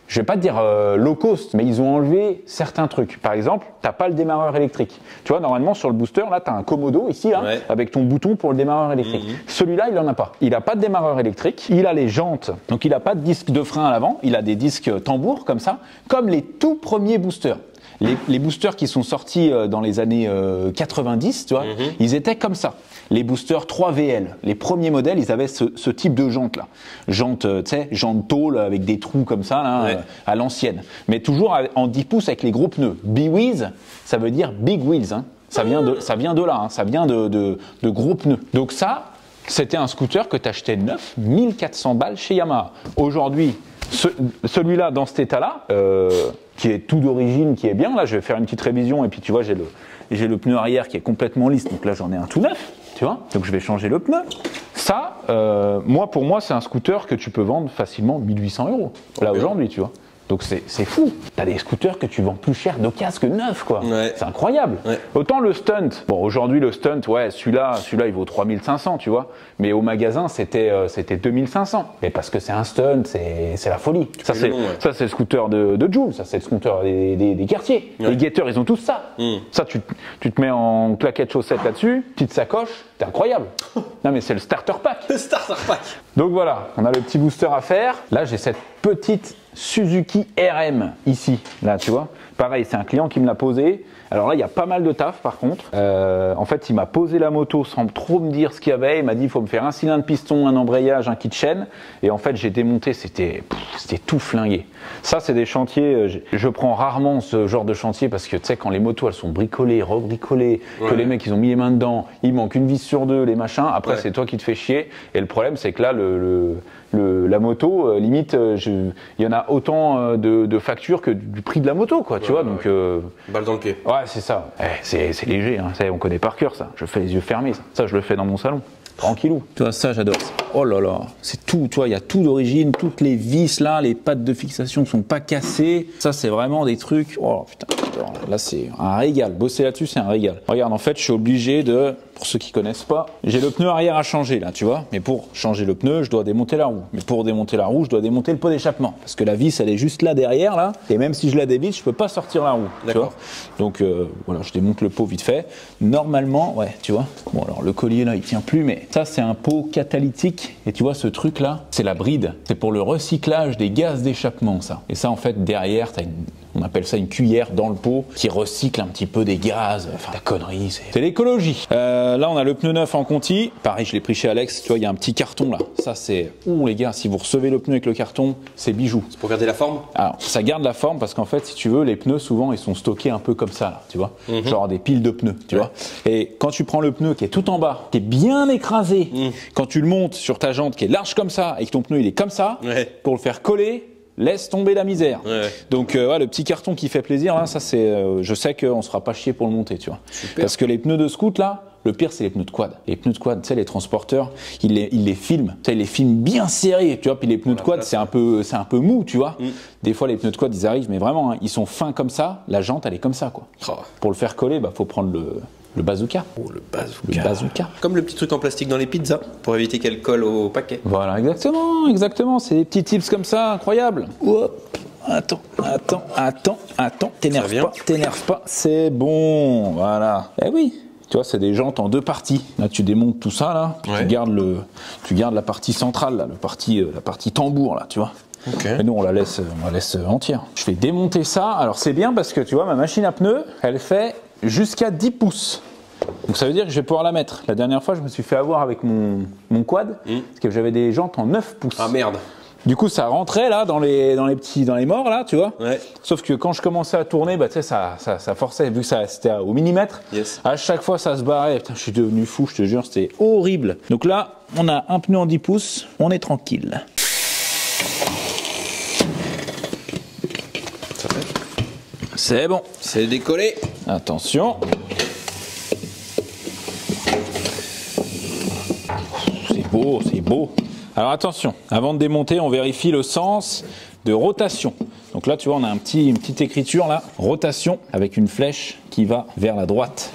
S7: je vais pas te dire low cost, mais ils ont enlevé certains trucs. Par exemple, t'as pas le démarreur électrique. Tu vois, normalement, sur le booster, là, t'as un Komodo, ici, là, ouais, avec ton bouton pour le démarreur électrique. Celui-là, il en a pas. Il a pas de démarreur électrique, il a les jantes, donc il a pas de disque de frein à l'avant, il a des disques tambours, comme ça, comme les tout premiers boosters. Les boosters qui sont sortis dans les années 90, tu vois, ils étaient comme ça. Les boosters 3VL, les premiers modèles, ils avaient ce type de jantes là. Jantes, tu sais, jantes tôle avec des trous comme ça, là, ouais, à l'ancienne. Mais toujours en 10 pouces avec les gros pneus. B-Wheels, ça veut dire Big Wheels, hein. Ça vient de là, hein. Ça vient de gros pneus. Donc ça, c'était un scooter que tu achetais neuf, 1400 balles chez Yamaha. Aujourd'hui, celui-là, dans cet état-là, qui est tout d'origine, qui est bien, là, je vais faire une petite révision, et puis tu vois, j'ai le pneu arrière qui est complètement lisse, donc là, j'en ai un tout neuf, tu vois, donc je vais changer le pneu. Ça, pour moi, c'est un scooter que tu peux vendre facilement 1800 €, là, aujourd'hui, tu vois. Donc c'est fou. T'as des scooters que tu vends plus cher d'occasion que neuf, quoi. Ouais. C'est incroyable. Ouais. Autant le stunt. Bon, aujourd'hui le stunt, ouais, celui-là, il vaut 3500, tu vois. Mais au magasin, c'était 2500. Mais parce que c'est un stunt, c'est la folie. Ça c'est le scooter de Joule. Ça c'est le scooter des quartiers. Ouais. Les guetteurs, ils ont tous ça. Ça, tu te mets en claquette chaussettes là-dessus, petite sacoche. C'est incroyable. Non mais c'est le starter pack.
S3: Le starter pack.
S7: Donc voilà, on a le petit booster à faire. Là, j'ai cette petite Suzuki RM ici, là, tu vois. Pareil, c'est un client qui me l'a posé. Alors là, il y a pas mal de taf par contre. En fait, il m'a posé la moto sans trop me dire ce qu'il y avait. Il m'a dit, il faut me faire un cylindre piston, un embrayage, un kit chaîne. Et en fait, j'ai démonté, c'était tout flingué. Ça, c'est des chantiers, je prends rarement ce genre de chantier parce que tu sais, quand les motos, elles sont bricolées, rebricolées, que les mecs, ils ont mis les mains dedans, il manque une vis sur deux, les machins. Après, c'est toi qui te fais chier. Et le problème, c'est que là, la moto, limite, il y en a autant de factures que du prix de la moto, quoi, tu vois. Donc,
S3: balle dans le pied.
S7: Ouais, c'est ça. C'est léger, hein. On connaît par cœur ça. Je fais les yeux fermés, ça. Ça, je le fais dans mon salon. Tranquillou. Tu vois, ça, j'adore. Oh là là, c'est tout. Tu vois, il y a tout d'origine. Toutes les vis là, les pattes de fixation ne sont pas cassées. Ça, c'est vraiment des trucs. Oh putain. Là, c'est un régal. Bosser là-dessus, c'est un régal. Regarde, en fait, je suis obligé de. Pour ceux qui connaissent pas, j'ai le pneu arrière à changer là, tu vois. Mais pour changer le pneu, je dois démonter la roue. Mais pour démonter la roue, je dois démonter le pot d'échappement. Parce que la vis, elle est juste là derrière, là. Et même si je la dévisse, je peux pas sortir la roue. Tu vois. Donc voilà, je démonte le pot vite fait. Normalement, ouais, tu vois. Bon, alors le collier là, il tient plus, mais ça, c'est un pot catalytique. Et tu vois, ce truc là, c'est la bride. C'est pour le recyclage des gaz d'échappement, ça. Et ça, en fait, derrière, t'as on appelle ça une cuillère dans le pot qui recycle un petit peu des gaz. Enfin, la connerie, c'est l'écologie. Là, on a le pneu neuf en Conti. Pareil, je l'ai pris chez Alex. Tu vois, il y a un petit carton là. Ça, c'est. Ouh, les gars, si vous recevez le pneu avec le carton, c'est bijou.
S3: C'est pour garder la forme?
S7: Alors, ça garde la forme parce qu'en fait, si tu veux, les pneus, souvent, ils sont stockés un peu comme ça, là, tu vois. Genre des piles de pneus, tu vois. Et quand tu prends le pneu qui est tout en bas, qui est bien écrasé, quand tu le montes sur ta jante qui est large comme ça et que ton pneu, il est comme ça, pour le faire coller, laisse tomber la misère. Donc ouais, le petit carton qui fait plaisir là, ça c'est, je sais qu'on se fera pas chier pour le monter, tu vois. Super. Parce que les pneus de scoot là, le pire c'est les pneus de quad. Les pneus de quad, tu sais, les transporteurs, ils les filment, tu sais, ils les filment bien serrés, tu vois. Puis les pneus de quad, c'est un peu mou, tu vois. Des fois les pneus de quad, ils arrivent, mais vraiment, hein, ils sont fins comme ça. La jante, elle est comme ça, quoi. Pour le faire coller, bah faut prendre le bazooka.
S3: Oh, le bazooka.
S7: Le bazooka.
S3: Comme le petit truc en plastique dans les pizzas, pour éviter qu'elle colle au paquet.
S7: Voilà, exactement. C'est des petits tips comme ça, incroyables. Hop. Attends, t'énerve pas, c'est bon, voilà. Eh oui, tu vois, c'est des jantes en deux parties. Là, tu démontes tout ça, là, tu gardes la partie centrale, là, la partie tambour, là, tu vois. Et nous, on la laisse entière. Je vais démonter ça. Alors, c'est bien parce que, tu vois, ma machine à pneus, elle fait jusqu'à 10 pouces. Donc ça veut dire que je vais pouvoir la mettre. La dernière fois, je me suis fait avoir avec mon quad, parce que j'avais des jantes en 9 pouces.
S3: Ah merde.
S1: Du coup, ça rentrait là dans les morts là, tu vois.
S6: Ouais.
S1: Sauf que quand je commençais à tourner, bah tu sais, ça forçait, vu que c'était au millimètre.
S6: Yes.
S1: À chaque fois, ça se barrait. Putain, je suis devenu fou, je te jure, c'était horrible. Donc là, on a un pneu en 10 pouces, on est tranquille.
S6: Ça fait.
S1: C'est bon.
S6: C'est décollé.
S1: Attention. C'est beau, c'est beau. Alors attention, avant de démonter, on vérifie le sens de rotation. Donc là, tu vois, on a une petite écriture là, rotation avec une flèche qui va vers la droite.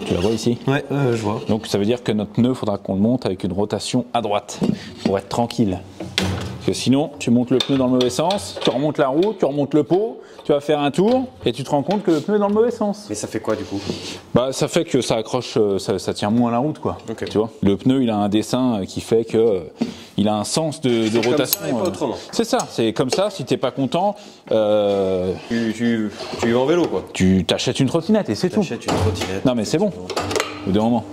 S1: Tu la vois ici?
S6: Ouais, je vois.
S1: Donc ça veut dire que notre pneu, il faudra qu'on le monte avec une rotation à droite pour être tranquille. Parce que sinon, tu montes le pneu dans le mauvais sens, tu remontes la roue, tu remontes le pot, tu vas faire un tour et tu te rends compte que le pneu est dans le mauvais sens.
S6: Mais ça fait quoi du coup?
S1: Bah ça fait que ça accroche, ça tient moins la route quoi.
S6: Ok.
S1: Tu vois, le pneu il a un dessin qui fait que il a un sens de rotation.
S6: Comme ça et pas autrement.
S1: C'est ça, c'est comme ça. Si t'es pas content,
S6: Tu vas en vélo quoi.
S1: tu t'achètes une trottinette et c'est tout.
S6: T'achètes une trottinette.
S1: Non mais c'est bon. Au bout d'un moment.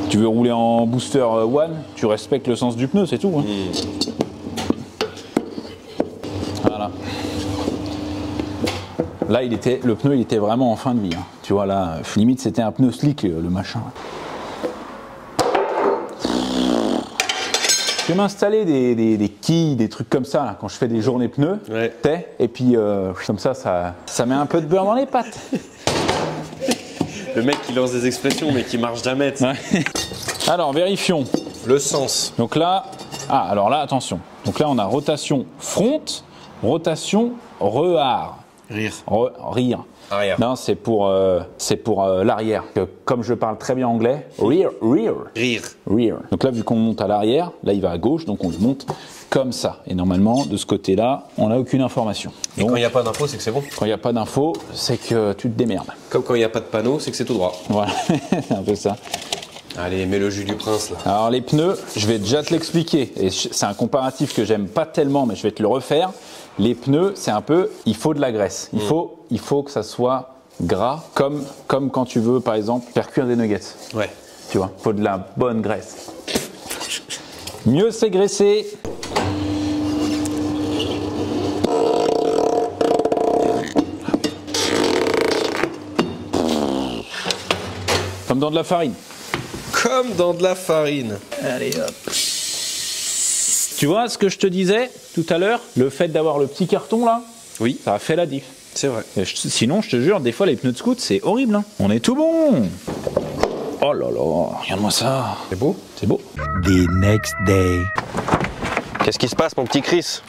S1: Tu veux rouler en booster one, tu respectes le sens du pneu, c'est tout. Hein. Voilà. Là, le pneu, il était vraiment en fin de vie. Hein. Tu vois, là, limite, c'était un pneu slick, le machin. Je vais m'installer des quilles, des trucs comme ça, là, quand je fais des journées pneus.
S6: Ouais.
S1: Et puis, comme ça met un peu de beurre dans les pattes.
S6: Le mec qui lance des expressions mais qui marche jamais. Tu sais.
S1: Ouais. Alors, vérifions.
S6: Le sens.
S1: Donc là, alors là, attention. Donc là, on a rotation front, rotation rehard.
S6: Rire.
S1: Rire.
S6: Arrière.
S1: Non, c'est pour l'arrière. Comme je parle très bien anglais, rear.
S6: Rire.
S1: Donc là, vu qu'on monte à l'arrière, là, il va à gauche, donc on le monte comme ça. Et normalement, de ce côté-là, on n'a aucune information.
S6: Et
S1: Donc,
S6: quand il n'y a pas d'info, c'est que c'est bon.
S1: quand il n'y a pas d'info, c'est que tu te démerdes.
S6: Comme quand il n'y a pas de panneau, c'est que c'est tout droit.
S1: Voilà, c'est un peu ça.
S6: Allez, mets le jus du prince là.
S1: Alors les pneus, je vais déjà te l'expliquer. Et c'est un comparatif que j'aime pas tellement, mais je vais te le refaire. Les pneus, c'est un peu, il faut de la graisse. Il faut que ça soit gras, comme quand tu veux, par exemple, faire cuire des nuggets.
S6: Ouais.
S1: Tu vois, il faut de la bonne graisse. Mieux c'est graissé. Comme dans de la farine.
S6: Comme dans de la farine.
S1: Allez hop. Tu vois ce que je te disais tout à l'heure, le fait d'avoir le petit carton là,
S6: Oui,
S1: ça a fait la diff.
S6: c'est vrai.
S1: Et sinon, je te jure, des fois les pneus de scoot, c'est horrible. Hein. On est tout bon. Oh là là, regarde-moi ça.
S6: C'est beau.
S1: C'est beau.
S5: The next day.
S6: Qu'est-ce qui se passe, mon petit Chris?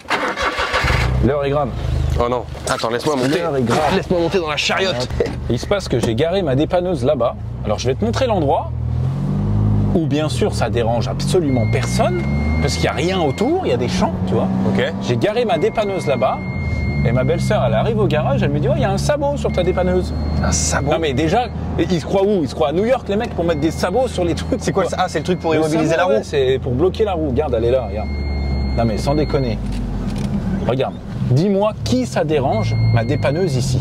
S1: L'heure est grave.
S6: Oh non. Attends, laisse-moi monter.
S1: L'heure est grave.
S6: Laisse-moi monter dans la chariote.
S1: Il se passe que j'ai garé ma dépanneuse là-bas. Alors je vais te montrer l'endroit où bien sûr ça dérange absolument personne parce qu'il n'y a rien autour, il y a des champs, tu vois.
S6: Ok.
S1: J'ai garé ma dépanneuse là-bas et ma belle-sœur elle arrive au garage, elle me dit « Oh, il y a un sabot sur ta dépanneuse ».
S6: Un sabot.
S1: Non mais déjà, ils se croient où? Ils se croient à New York les mecs pour mettre des sabots sur les trucs.
S6: C'est quoi ça? Ah, c'est le truc pour
S1: Le
S6: immobiliser
S1: sabot,
S6: la roue.
S1: ouais, c'est pour bloquer la roue. Regarde, elle est là, regarde. Non mais sans déconner. Regarde, dis-moi qui ça dérange ma dépanneuse ici?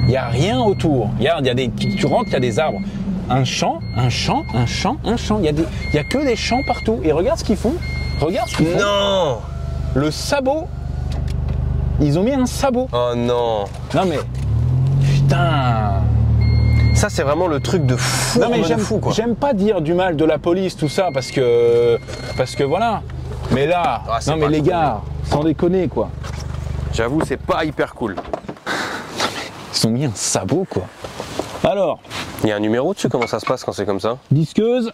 S1: Il n'y a rien autour. Regarde, tu rentres, il y a des arbres. Un champ. Il y a que des champs partout. Et regarde ce qu'ils font. Regarde ce qu'ils font.
S6: Non.
S1: Le sabot. Ils ont mis un sabot.
S6: Oh non.
S1: Non mais. Putain.
S6: Ça, c'est vraiment le truc de fou.
S1: Non mais
S6: fou, quoi.
S1: j'aime pas dire du mal de la police, tout ça, parce que voilà. Mais là,
S6: Ah, c'est
S1: non mais
S6: pas
S1: les
S6: cool.
S1: gars, sans déconner quoi.
S6: J'avoue, c'est pas hyper cool.
S1: Ils ont mis un sabot quoi. Alors,
S6: Il y a un numéro dessus, comment ça se passe quand c'est comme ça?
S1: disqueuse.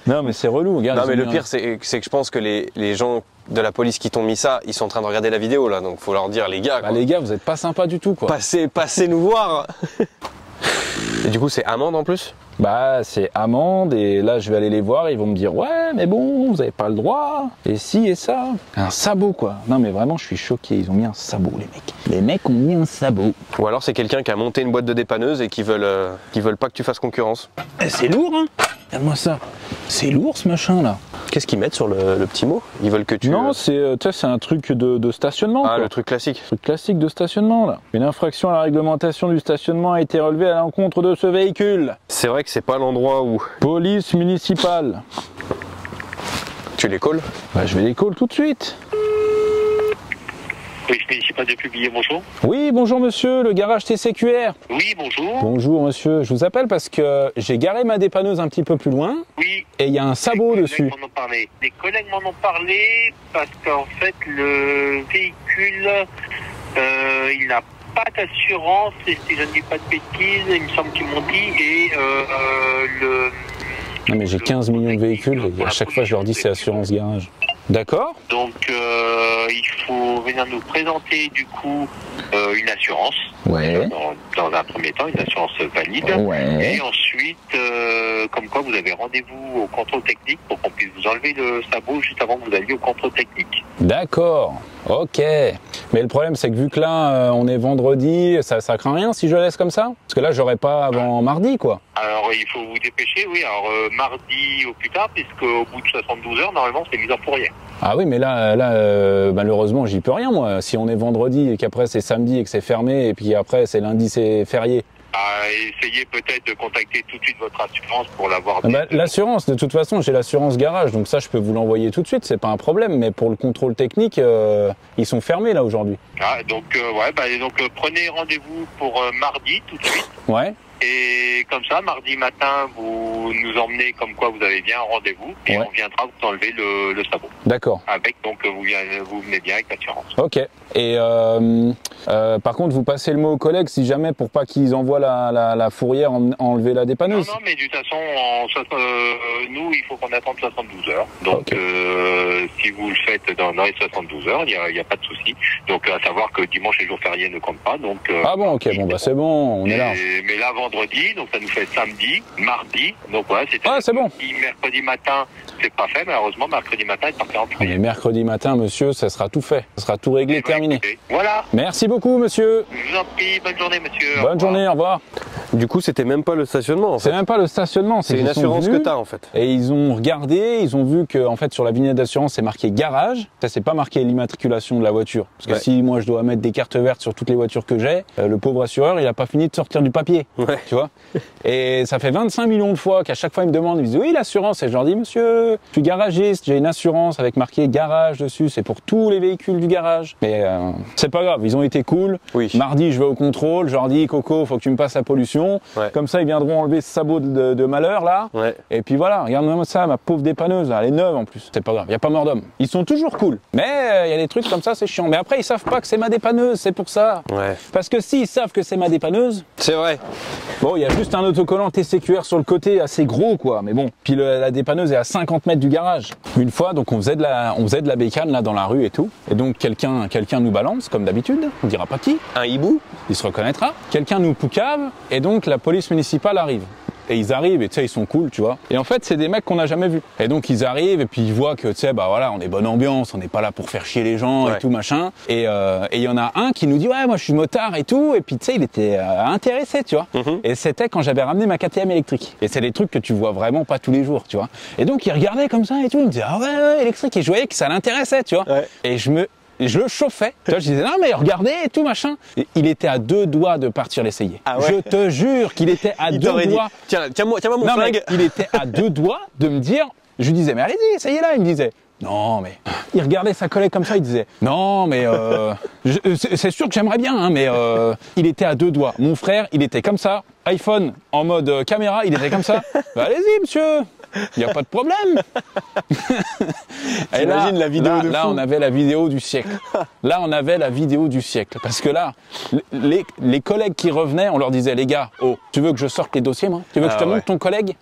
S1: Non mais c'est relou, regarde.
S6: Non,
S1: ils
S6: mais
S1: ont
S6: le
S1: mis
S6: pire, c'est que je pense que les gens de la police qui t'ont mis ça, ils sont en train de regarder la vidéo là, donc faut leur dire, les gars,
S1: Bah
S6: quoi,
S1: les gars, vous êtes pas sympas du tout quoi.
S6: passez nous voir. Et du coup, c'est amende en plus?
S1: Bah c'est amende et là je vais aller les voir, ils vont me dire ouais mais bon vous avez pas le droit et si et ça. Un sabot quoi. Non mais vraiment je suis choqué, ils ont mis un sabot les mecs. Les mecs ont mis un sabot.
S6: Ou alors c'est quelqu'un qui a monté une boîte de dépanneuse et qui veulent pas que tu fasses concurrence.
S1: Eh, c'est lourd hein. Regarde-moi ça. C'est lourd ce machin là.
S6: Qu'est-ce qu'ils mettent sur le petit mot? Ils veulent que tu...
S1: Non c'est un truc de stationnement.
S6: Ah,
S1: quoi.
S6: le truc classique.
S1: Truc classique de stationnement là. Une infraction à la réglementation du stationnement a été relevée à l'encontre de ce véhicule.
S6: C'est vrai que c'est pas l'endroit où...
S1: Police municipale.
S6: Tu les calls?
S7: Bah, je vais les call tout de suite.
S8: Oui, je n'hésite pas de publier, bonjour.
S7: Oui, bonjour monsieur, le garage TCQR.
S8: Oui, bonjour.
S7: Bonjour monsieur, je vous appelle parce que j'ai garé ma dépanneuse un petit peu plus loin.
S8: Oui.
S7: Et il y a un sabot dessus.
S8: Les collègues m'en ont parlé parce qu'en fait, le véhicule, il n'a pas d'assurance, et si je ne dis pas de bêtises, il me semble qu'ils m'ont dit, et
S7: Non mais j'ai 15 millions de véhicules et à chaque fois je leur dis c'est assurance garage. D'accord.
S8: Donc il faut venir nous présenter du coup une assurance.
S7: Ouais.
S8: Dans un premier temps, une assurance valide.
S7: Ouais.
S8: Et ensuite, comme quoi vous avez rendez-vous au contrôle technique pour qu'on puisse vous enlever le sabot juste avant que vous alliez au contrôle technique.
S7: D'accord. Ok. Mais le problème c'est que vu que là on est vendredi, ça craint rien si je laisse comme ça? Parce que là j'aurai pas avant mardi quoi.
S8: Alors il faut vous dépêcher, oui. Alors mardi au plus tard, puisque au bout de 72 heures, normalement c'est mise en fourrière.
S7: Ah oui, mais là malheureusement, j'y peux rien, moi. Si on est vendredi et qu'après c'est samedi et que c'est fermé, et puis après c'est lundi, c'est férié.
S8: Essayez peut-être de contacter tout de suite votre assurance pour l'avoir.
S7: L'assurance, de toute façon, j'ai l'assurance garage, donc ça, je peux vous l'envoyer tout de suite, c'est pas un problème. Mais pour le contrôle technique, ils sont fermés là aujourd'hui.
S8: Donc prenez rendez-vous pour mardi tout de suite.
S7: Ouais.
S8: Et comme ça, mardi matin, vous nous emmenez comme quoi vous avez bien un rendez-vous, et on viendra vous enlever le sabot. D'accord. Avec, donc vous venez bien avec l'assurance. Ok.
S7: Et par contre, vous passez le mot aux collègues si jamais pour pas qu'ils envoient la fourrière enlever la dépanneuse.
S8: Non, mais de toute façon, nous, il faut qu'on attende 72 heures. Donc, si vous le faites dans les 72 heures, il n'y a pas de souci. Donc, à savoir que dimanche et jour férié ne comptent pas. Donc,
S7: ah bon, ok, bon, bah c'est bon, on est là.
S8: Mais là, vendredi, donc ça nous fait samedi, mardi. Donc, voilà, c'était.
S7: Ah, c'est bon.
S8: Mercredi matin, c'est pas fait, malheureusement. Mercredi matin, il partait en plus.
S7: Mais mercredi matin, monsieur, ça sera tout fait. Ça sera tout réglé, terminé.
S8: Écoutez, voilà.
S7: Merci beaucoup, monsieur.
S8: Je vous en prie, bonne journée, monsieur.
S7: Bonne journée, au revoir.
S6: Du coup, c'était même pas le stationnement. En fait.
S7: C'est même pas le stationnement.
S6: C'est une assurance que t'as en fait.
S7: Et ils ont regardé, ils ont vu que en fait sur la vignette d'assurance c'est marqué garage. Ça c'est pas marqué l'immatriculation de la voiture. Parce que si moi je dois mettre des cartes vertes sur toutes les voitures que j'ai, le pauvre assureur il a pas fini de sortir du papier. Ouais. Tu vois. Et ça fait 25 millions de fois qu'à chaque fois ils me demandent, ils me disent oui l'assurance. Et je leur dis monsieur, je suis garagiste, j'ai une assurance avec marqué garage dessus. C'est pour tous les véhicules du garage. Mais c'est pas grave, ils ont été cool. Oui. Mardi je vais au contrôle, je leur dis Coco, faut que tu me passes la pollution. Ouais. Comme ça, ils viendront enlever ce sabot de malheur là. Ouais. Et puis voilà, regarde-moi ça, ma pauvre dépanneuse, là, elle est neuve en plus. C'est pas grave, y a pas mort d'homme. Ils sont toujours cool. Mais il y a des trucs comme ça, c'est chiant. Mais après, ils savent pas que c'est ma dépanneuse, c'est pour ça. Ouais. Parce que s'ils savent que c'est ma dépanneuse.
S6: C'est vrai.
S7: Bon, il y a juste un autocollant TCQR sur le côté assez gros quoi. Mais bon, puis la dépanneuse est à 50 mètres du garage. Une fois, donc on faisait de la bécane là dans la rue et tout. Et donc quelqu'un nous balance comme d'habitude. On dira pas qui.
S6: Un hibou.
S7: Il se reconnaîtra. Quelqu'un nous poucave et donc la police municipale arrive. Et ils arrivent et tu sais ils sont cool tu vois. Et en fait c'est des mecs qu'on n'a jamais vus. Et donc ils arrivent et puis ils voient que tu sais bah voilà on est bonne ambiance, on n'est pas là pour faire chier les gens et tout machin. Et il y en a un qui nous dit ouais moi je suis motard et tout. Et puis tu sais il était intéressé tu vois. Et c'était quand j'avais ramené ma KTM électrique. Et c'est des trucs que tu vois vraiment pas tous les jours tu vois. Et donc il regardait comme ça et tout. Il me disait ah ouais électrique et je voyais que ça l'intéressait tu vois. Et je le chauffais. Tu vois, je disais, non, mais regardez et tout, machin. Et il était à 2 doigts de partir l'essayer. Ah ouais. Je te jure qu'il était à 2 doigts.
S6: Tiens-moi mon flingue.
S7: Il était à 2 doigts de me dire, je lui disais, mais allez-y, essayez-là. Il me disait, non, mais. Il regardait sa collègue comme ça, il disait, non, mais c'est sûr que j'aimerais bien, hein, mais il était à 2 doigts. Mon frère, il était comme ça. iPhone en mode caméra, il était comme ça. Bah, allez-y, monsieur. Il n'y a pas de problème. Et
S6: la vidéo de
S7: là on avait la vidéo du siècle. Là, on avait la vidéo du siècle. Parce que là, les collègues qui revenaient, on leur disait, les gars, oh, tu veux que je sorte les dossiers, moi? Tu veux que je te montre ton collègue?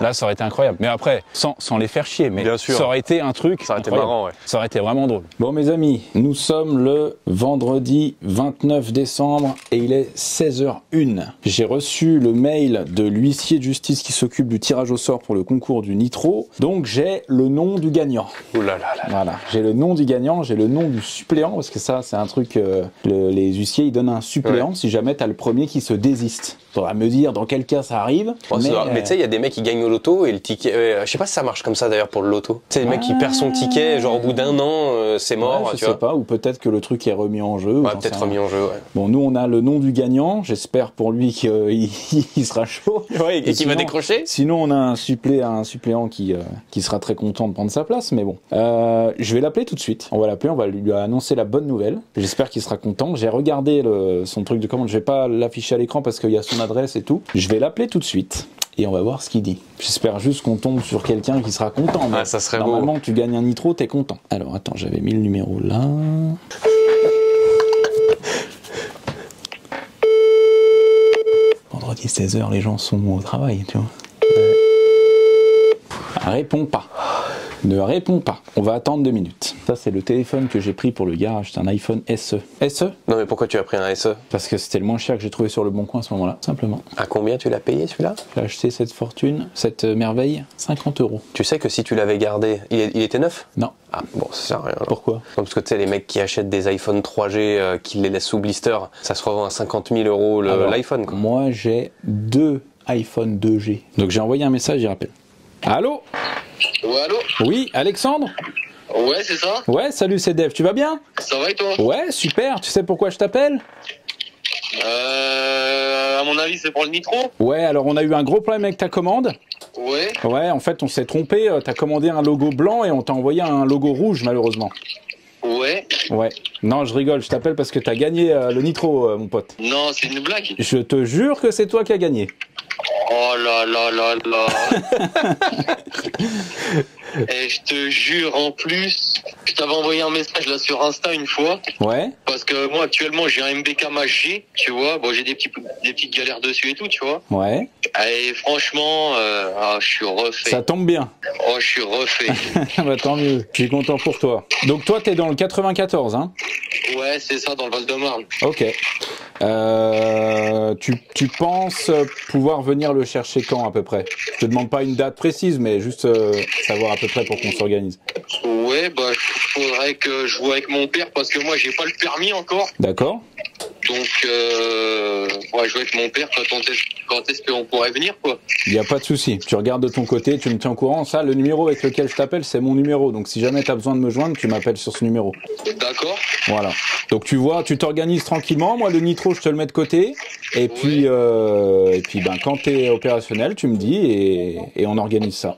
S7: Là, ça aurait été incroyable. Mais après, sans les faire chier, mais ça aurait été un truc. Ça aurait été marrant, ouais. Ça aurait été vraiment drôle. Bon, mes amis, nous sommes le vendredi 29 décembre et il est 16h01. J'ai reçu le mail de l'huissier de justice qui s'occupe du tirage au sort pour le concours du Nitro. Donc, j'ai le nom du gagnant. Ouh là là là. Voilà, j'ai le nom du gagnant, j'ai le nom du suppléant, parce que ça, c'est un truc, les huissiers, ils donnent un suppléant si jamais tu as le premier qui se désiste.
S1: Faudra me dire dans quel cas ça arrive.
S6: Bon, mais tu sais, il y a des mecs qui gagnent au loto et le ticket. Je sais pas si ça marche comme ça d'ailleurs pour le loto. Tu sais, le mec qui perd son ticket, genre au bout d'1 an, c'est mort.
S1: Ouais, je sais pas, ou peut-être que le truc est remis en jeu.
S6: Ouais, peut-être remis en jeu, ouais.
S1: Bon, nous on a le nom du gagnant, j'espère pour lui qu'il sera chaud.
S6: Ouais, et qu'il va décrocher.
S1: Sinon, on a un suppléant qui sera très content de prendre sa place, mais bon. Je vais l'appeler tout de suite. On va l'appeler, on va lui annoncer la bonne nouvelle. J'espère qu'il sera content. J'ai regardé son truc de commande, je vais pas l'afficher à l'écran parce qu'il y a son adresse et tout. Je vais l'appeler tout de suite. Et on va voir ce qu'il dit. J'espère juste qu'on tombe sur quelqu'un qui sera content.
S6: Ah, ça serait
S1: normalement,
S6: beau.
S1: Tu gagnes un nitro, t'es content. Alors, attends, j'avais mis le numéro là. Vendredi 16h, les gens sont au travail, tu vois. Réponds pas. Ne réponds pas. On va attendre 2 minutes. Ça, c'est le téléphone que j'ai pris pour le garage. C'est un iPhone SE. SE?
S6: Non, mais pourquoi tu as pris un SE?
S1: Parce que c'était le moins cher que j'ai trouvé sur le bon coin à ce moment-là, simplement.
S6: À combien tu l'as payé celui-là?
S1: J'ai acheté cette fortune, cette merveille, 50 €.
S6: Tu sais que si tu l'avais gardé, il était neuf?
S1: Non.
S6: Ah bon, ça sert à rien. Alors.
S1: Pourquoi?
S6: Non, parce que tu sais, les mecs qui achètent des iPhone 3G, qui les laissent sous blister, ça se revend à 50 000 € l'iPhone.
S1: Moi, j'ai 2 iPhone 2G. Donc j'ai envoyé un message, j'y rappelle. Allô?
S9: Ouais, allô?
S1: Oui, Alexandre?
S9: Ouais, c'est ça?
S1: Ouais, salut, c'est Dev, tu vas bien?
S9: Ça va et toi?
S1: Ouais, super, tu sais pourquoi je t'appelle?
S9: À mon avis, c'est pour le nitro?
S1: Ouais, alors on a eu un gros problème avec ta commande.
S9: Ouais.
S1: Ouais, en fait, on s'est trompé, t'as commandé un logo blanc et on t'a envoyé un logo rouge, malheureusement.
S9: Ouais.
S1: Ouais. Non, je rigole, je t'appelle parce que t'as gagné le nitro, mon pote.
S9: Non, c'est une blague.
S1: Je te jure que c'est toi qui as gagné.
S9: Oh là là là là. Et je te jure, en plus, je t'avais envoyé un message là sur Insta une fois.
S1: Ouais.
S9: Parce que moi, actuellement, j'ai un MBK Match G, tu vois. Bon, j'ai des petites galères dessus et tout, tu vois.
S1: Ouais.
S9: Et franchement, je suis refait.
S1: Ça tombe bien.
S9: Oh, je suis refait.
S1: Bah tant mieux, je suis content pour toi. Donc toi, t'es dans le 94, hein?
S9: Ouais, c'est ça, dans le Val-de-Marne.
S1: Ok. Tu penses pouvoir venir le chercher quand à peu près? Je te demande pas une date précise, mais juste savoir à peu près pour qu'on s'organise.
S9: Ouais, bah faudrait que je joue avec mon père parce que moi j'ai pas le permis encore.
S1: D'accord.
S9: Donc ouais, jouer avec mon père quand est-ce qu'on pourrait venir quoi.
S1: Il n'y a pas de souci. Tu regardes de ton côté, tu me tiens au courant. Ça, le numéro avec lequel je t'appelle, c'est mon numéro. Donc si jamais tu as besoin de me joindre, tu m'appelles sur ce numéro.
S9: D'accord.
S1: Voilà. Donc tu vois, tu t'organises tranquillement. Moi, le nitro, je te le mets de côté. Et puis, ben, quand tu es opérationnel, tu me dis et on organise ça.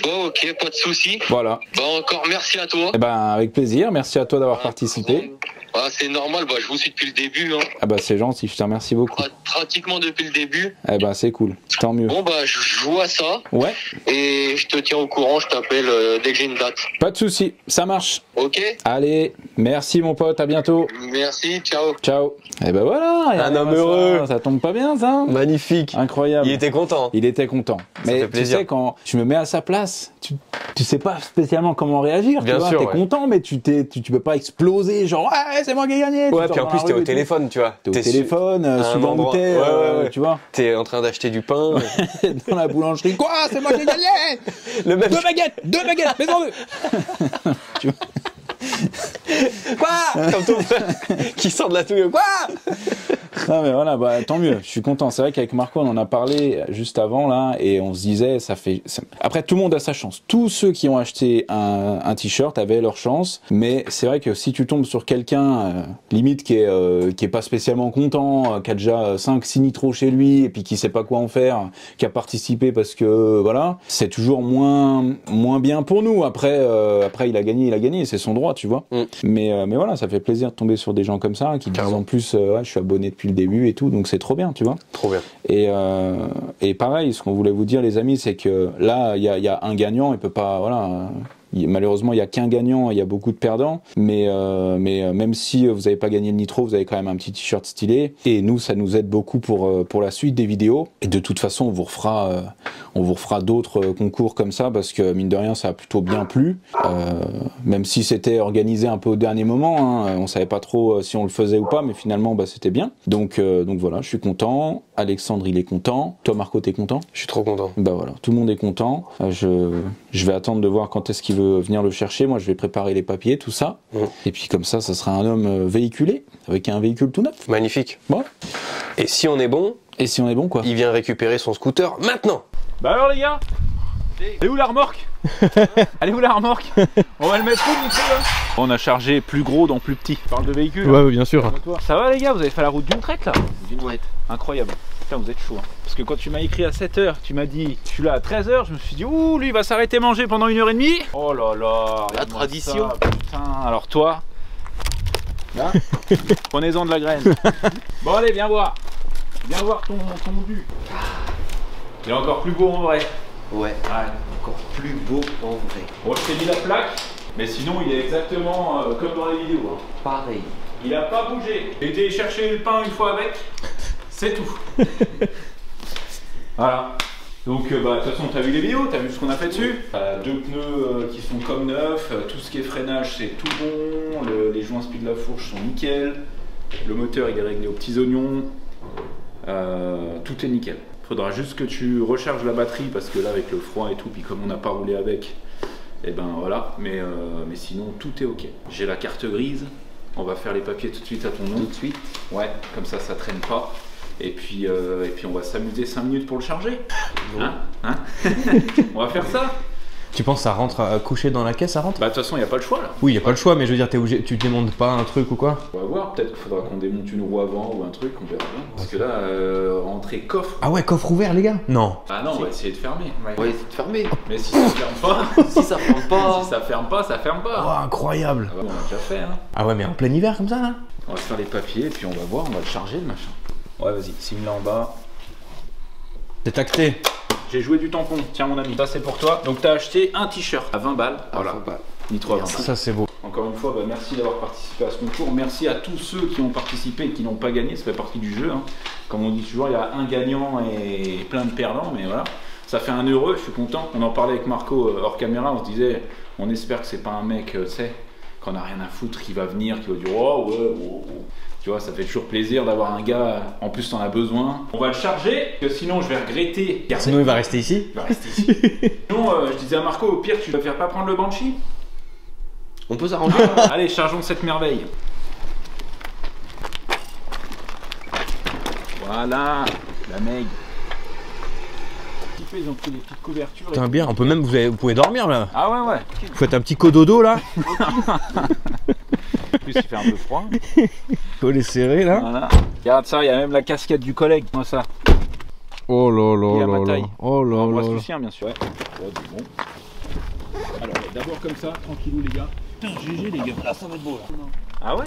S9: Bon, ok, pas de souci.
S1: Voilà.
S9: Bon, encore merci à toi.
S1: Eh ben, avec plaisir. Merci à toi d'avoir participé.
S9: Ah, c'est normal, bah, je vous suis depuis le début. Hein.
S1: Ah bah c'est gentil, je te remercie beaucoup.
S9: Pratiquement depuis le début.
S1: Eh ben c'est cool, tant mieux.
S9: Bon bah je joue à ça.
S1: Ouais.
S9: Et je te tiens au courant, je t'appelle dès que j'ai une date.
S1: Pas de souci, ça marche.
S9: Ok.
S1: Allez, merci mon pote, à bientôt.
S9: Merci, ciao.
S1: Ciao. Et ben voilà.
S6: Un homme heureux.
S1: Ça tombe pas bien ça?
S6: Magnifique.
S1: Incroyable.
S6: Il était content.
S1: Il était content. Mais tu sais, quand tu me mets à sa place, tu sais pas spécialement comment réagir.
S6: Bien sûr.
S1: T'es content, mais tu peux pas exploser, genre ouais, c'est moi qui ai gagné.
S6: Ouais, puis en plus t'es au téléphone, tu vois.
S1: T'es au téléphone, souvent où t'es, tu vois.
S6: T'es en train d'acheter du pain.
S1: Dans la boulangerie. Quoi? C'est moi qui ai gagné!
S6: Le même...
S1: Deux baguettes, fais-en 2! Tu vois.
S6: Quoi? Comme ton frère qui sort de la touille. Quoi?
S1: Non mais voilà, bah tant mieux, je suis content. C'est vrai qu'avec Marco on en a parlé juste avant là et on se disait après tout le monde a sa chance. Tous ceux qui ont acheté un t-shirt avaient leur chance, mais c'est vrai que si tu tombes sur quelqu'un limite qui est pas spécialement content, qui a déjà 5-6 nitros chez lui et puis qui sait pas quoi en faire, qui a participé parce que voilà, c'est toujours moins bien pour nous. Après il a gagné, c'est son droit, tu vois. Mais voilà, ça fait plaisir de tomber sur des gens comme ça qui disent en plus je suis abonné depuis le début et tout, donc c'est trop bien, tu vois.
S6: Trop bien.
S1: Et pareil, ce qu'on voulait vous dire les amis, c'est que là il y a un gagnant, il peut pas, voilà. Malheureusement, il n'y a qu'un gagnant, il y a beaucoup de perdants, mais même si vous n'avez pas gagné le nitro, vous avez quand même un petit t-shirt stylé. Et nous, ça nous aide beaucoup pour la suite des vidéos. Et de toute façon, on vous refera d'autres concours comme ça, parce que mine de rien, ça a plutôt bien plu. Même si c'était organisé un peu au dernier moment, hein, on savait pas trop si on le faisait ou pas, mais finalement, bah, c'était bien. Donc voilà, je suis content. Alexandre, il est content. Toi, Marco, t'es content?
S6: Je suis trop content.
S1: Bah voilà, tout le monde est content. Je vais attendre de voir quand est-ce qu'il veut veux venir le chercher, moi je vais préparer les papiers, tout ça. Et puis comme ça sera un homme véhiculé, avec un véhicule tout neuf.
S6: Magnifique.
S1: Ouais.
S6: Et si on est bon,
S1: quoi,
S6: il vient récupérer son scooter maintenant.
S4: Bah alors les gars, elle est où la remorque? Elle est où la remorque? On va le mettre où le micro là? On a chargé plus gros dans plus petit. Je parle de véhicule.
S3: Ouais, bien sûr.
S4: Ça va les gars, vous avez fait la route d'une traite là? D'une traite. Incroyable. Putain, vous êtes chaud. Hein. Parce que quand tu m'as écrit à 7h, tu m'as dit je suis là à 13h, je me suis dit ouh, lui il va s'arrêter manger pendant 1h30. Oh là là,
S6: la tradition.
S4: Ça, putain, alors toi, prenez-en de la graine. Bon allez, viens voir. Viens voir ton dû. Il est encore plus beau en vrai.
S10: Ouais, encore plus beau en vrai.
S4: Bon, je t'ai mis la plaque, mais sinon il est exactement comme dans les vidéos. Hein.
S10: Pareil.
S4: Il a pas bougé. J'ai été chercher le pain une fois avec, c'est tout. Voilà. Donc bah, de toute façon, t'as vu les vidéos, t'as vu ce qu'on a fait dessus. Deux pneus qui sont comme neufs, tout ce qui est freinage c'est tout bon, les joints speed de la fourche sont nickel, le moteur il est réglé aux petits oignons, tout est nickel. Faudra juste que tu recharges la batterie parce que là avec le froid et tout, puis comme on n'a pas roulé avec, et ben voilà, mais sinon tout est ok. J'ai la carte grise, on va faire les papiers tout de suite à ton nom.
S10: Tout de suite.
S4: Ouais, comme ça traîne pas. Et puis on va s'amuser 5 minutes pour le charger. Hein on va faire ça.
S3: Tu penses que ça rentre couché dans la caisse, ça rentre?
S4: Bah de toute façon il n'y a pas le choix là.
S3: Oui, il n'y a pas le choix, mais je veux dire, tu démontes pas un truc ou quoi?
S4: On va voir, peut-être qu'il faudra qu'on démonte une roue avant ou un truc, on verra bien. Parce que là, entrer coffre.
S3: Ah ouais, coffre ouvert les gars? Non.
S4: Ah non, on va essayer de fermer.
S10: On va essayer de fermer.
S4: Mais si ça ferme pas,
S10: si ça ferme pas,
S4: si ça ferme pas, ça ferme pas.
S3: Oh, incroyable.
S4: Ah bah, on a déjà fait hein.
S3: Ah ouais, mais en plein hiver comme ça là?
S4: On va se faire les papiers et puis on va voir, on va le charger le machin. Ouais vas-y, signe là en bas.
S3: C'est acté.
S4: J'ai joué du tampon, tiens mon ami, ça c'est pour toi. Donc t'as acheté un t-shirt à 20 balles. Voilà, Nitro à 20 balles.
S3: Ça c'est beau.
S4: Encore une fois, bah, merci d'avoir participé à ce concours. Merci à tous ceux qui ont participé et qui n'ont pas gagné, ça fait partie du jeu. Hein. Comme on dit toujours, il y a un gagnant et plein de perdants, mais voilà. Ça fait un heureux, je suis content. On en parlait avec Marco hors caméra, on se disait, on espère que c'est pas un mec, tu sais, qu'on a rien à foutre, qui va venir, qui va dire oh ouais, oh, oh. Tu vois, ça fait toujours plaisir d'avoir un gars, en plus t'en as besoin. On va le charger, que sinon je vais regretter.
S3: Sinon il va rester ici.
S4: Il va rester ici. Sinon, je disais à Marco, au pire tu préfères pas prendre le Banshee?
S10: On peut s'arranger.
S4: Allez, chargeons cette merveille. Voilà, la Meg. Ils ont pris des petites couvertures.
S3: Putain bien, on peut même, vous pouvez dormir là.
S4: Ah ouais ouais.
S3: Vous faites un petit cododo là.
S4: En plus il fait un peu froid.
S3: Collet serré là.
S4: Voilà. Regarde ça, il y a même la casquette du collègue, moi ça.
S3: Oh là là là là. Oh là
S4: on
S3: là.
S4: va se sien bien sûr. Ouais. Oh, bon. Alors d'abord comme ça, tranquillou les gars. Putain GG les gars. Là ça va être beau là. Ah ouais.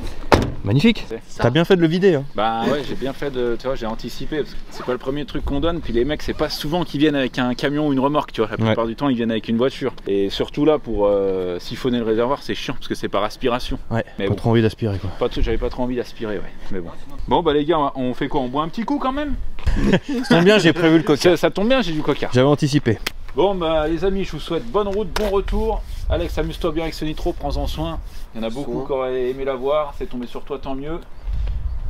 S3: Magnifique. T'as bien fait de le vider. Hein.
S4: Bah ouais, j'ai bien fait de, tu vois, j'ai anticipé parce que c'est pas le premier truc qu'on donne. Puis les mecs, c'est pas souvent qu'ils viennent avec un camion ou une remorque, tu vois. La plupart du temps, ils viennent avec une voiture. Et surtout là, pour siphonner le réservoir, c'est chiant parce que c'est par aspiration.
S3: Ouais.
S4: Mais
S3: pas
S4: bon,
S3: trop envie d'aspirer quoi.
S4: J'avais pas trop envie d'aspirer, ouais. Mais bon. Bon bah les gars, on fait quoi? On boit un petit coup quand même?
S3: Ça tombe bien, j'ai prévu le coca.
S4: Ça tombe bien, j'ai du coca.
S3: J'avais anticipé.
S4: Bon bah les amis, je vous souhaite bonne route, bon retour. Alex, amuse-toi bien avec ce nitro, prends-en soin. Il y en a beaucoup qui auraient aimé la voir, c'est tombé sur toi, tant mieux.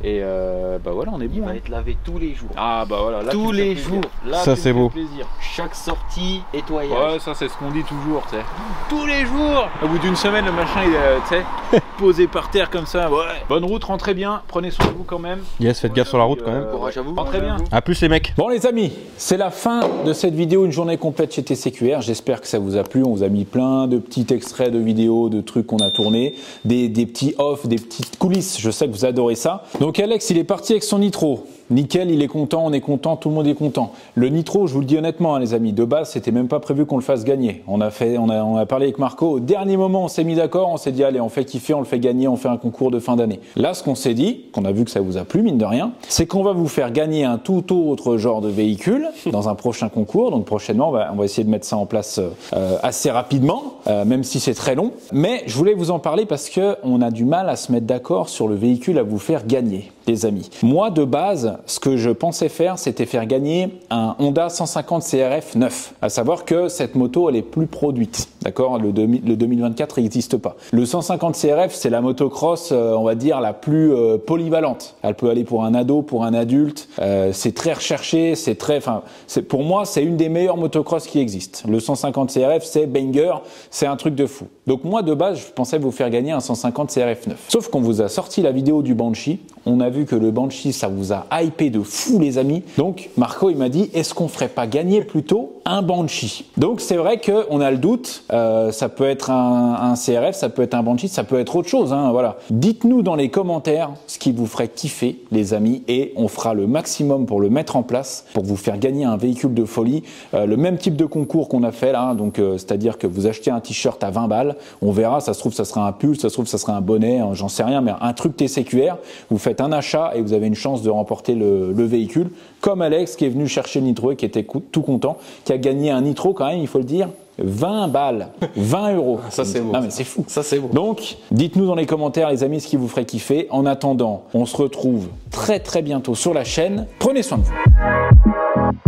S4: Et bah voilà, on est bon.
S10: Il va être lavé tous les jours.
S4: Ah bah voilà, là,
S10: tous les jours.
S4: Là,
S3: ça c'est beau.
S4: Plaisir.
S10: Chaque sortie, nettoyage.
S4: Ouais, ça c'est ce qu'on dit toujours, tu sais. Tous les jours. Au bout d'une semaine, le machin il est, tu sais, posé par terre comme ça. Ouais. Bonne route, rentrez bien, prenez soin de vous quand même.
S3: Yes, faites gaffe sur la route quand même.
S10: Courage à vous.
S4: Rentrez bien.
S3: A plus les mecs.
S1: Bon les amis, c'est la fin de cette vidéo, une journée complète chez TCQR. J'espère que ça vous a plu. On vous a mis plein de petits extraits de vidéos, de trucs qu'on a tournés, des petits off, des petites coulisses. Je sais que vous adorez ça. Donc Alex, il est parti avec son nitro. Nickel, il est content, on est content, tout le monde est content. Le nitro, je vous le dis honnêtement, hein, les amis, de base, c'était même pas prévu qu'on le fasse gagner. On a parlé avec Marco. Au dernier moment, on s'est mis d'accord, on s'est dit, allez, on fait kiffer, on le fait gagner, on fait un concours de fin d'année. Là, ce qu'on s'est dit, qu'on a vu que ça vous a plu, mine de rien, c'est qu'on va vous faire gagner un tout autre genre de véhicule dans un prochain concours. Donc prochainement, on va essayer de mettre ça en place assez rapidement, même si c'est très long. Mais je voulais vous en parler parce que on a du mal à se mettre d'accord sur le véhicule à vous faire gagner. gagner, les amis. Moi, de base, ce que je pensais faire, c'était faire gagner un Honda 150 CRF 9. À savoir que cette moto, elle est plus produite, d'accord? Le 2024 n'existe pas. Le 150 CRF, c'est la motocross, on va dire, la plus polyvalente. Elle peut aller pour un ado, pour un adulte. C'est très recherché, c'est très... Enfin, pour moi, c'est une des meilleures motocross qui existent. Le 150 CRF, c'est banger, c'est un truc de fou. Donc moi, de base, je pensais vous faire gagner un 150 CRF 9. Sauf qu'on vous a sorti la vidéo du Banshee. On a vu que le Banshee, ça vous a hypé de fou, les amis. Donc, Marco, il m'a dit, est-ce qu'on ferait pas gagner plutôt un Banshee? Donc, c'est vrai qu'on a le doute. Ça peut être un CRF, ça peut être un Banshee, ça peut être autre chose. Hein, voilà. Dites-nous dans les commentaires ce qui vous ferait kiffer, les amis, et on fera le maximum pour le mettre en place, pour vous faire gagner un véhicule de folie. Le même type de concours qu'on a fait là, hein, donc c'est-à-dire que vous achetez un t-shirt à 20 balles, on verra, ça se trouve ça sera un pull, ça se trouve ça sera un bonnet, hein, j'en sais rien, mais un truc TCQR, vous faites un achat et vous avez une chance de remporter le véhicule, comme Alex qui est venu chercher le Nitro et qui était tout content, qui a gagné un Nitro quand même, il faut le dire, 20 balles, 20 euros.
S3: Ça c'est beau.
S1: Ah mais c'est fou.
S3: Ça c'est beau.
S1: Donc, dites-nous dans les commentaires les amis ce qui vous ferait kiffer. En attendant, on se retrouve très bientôt sur la chaîne. Prenez soin de vous.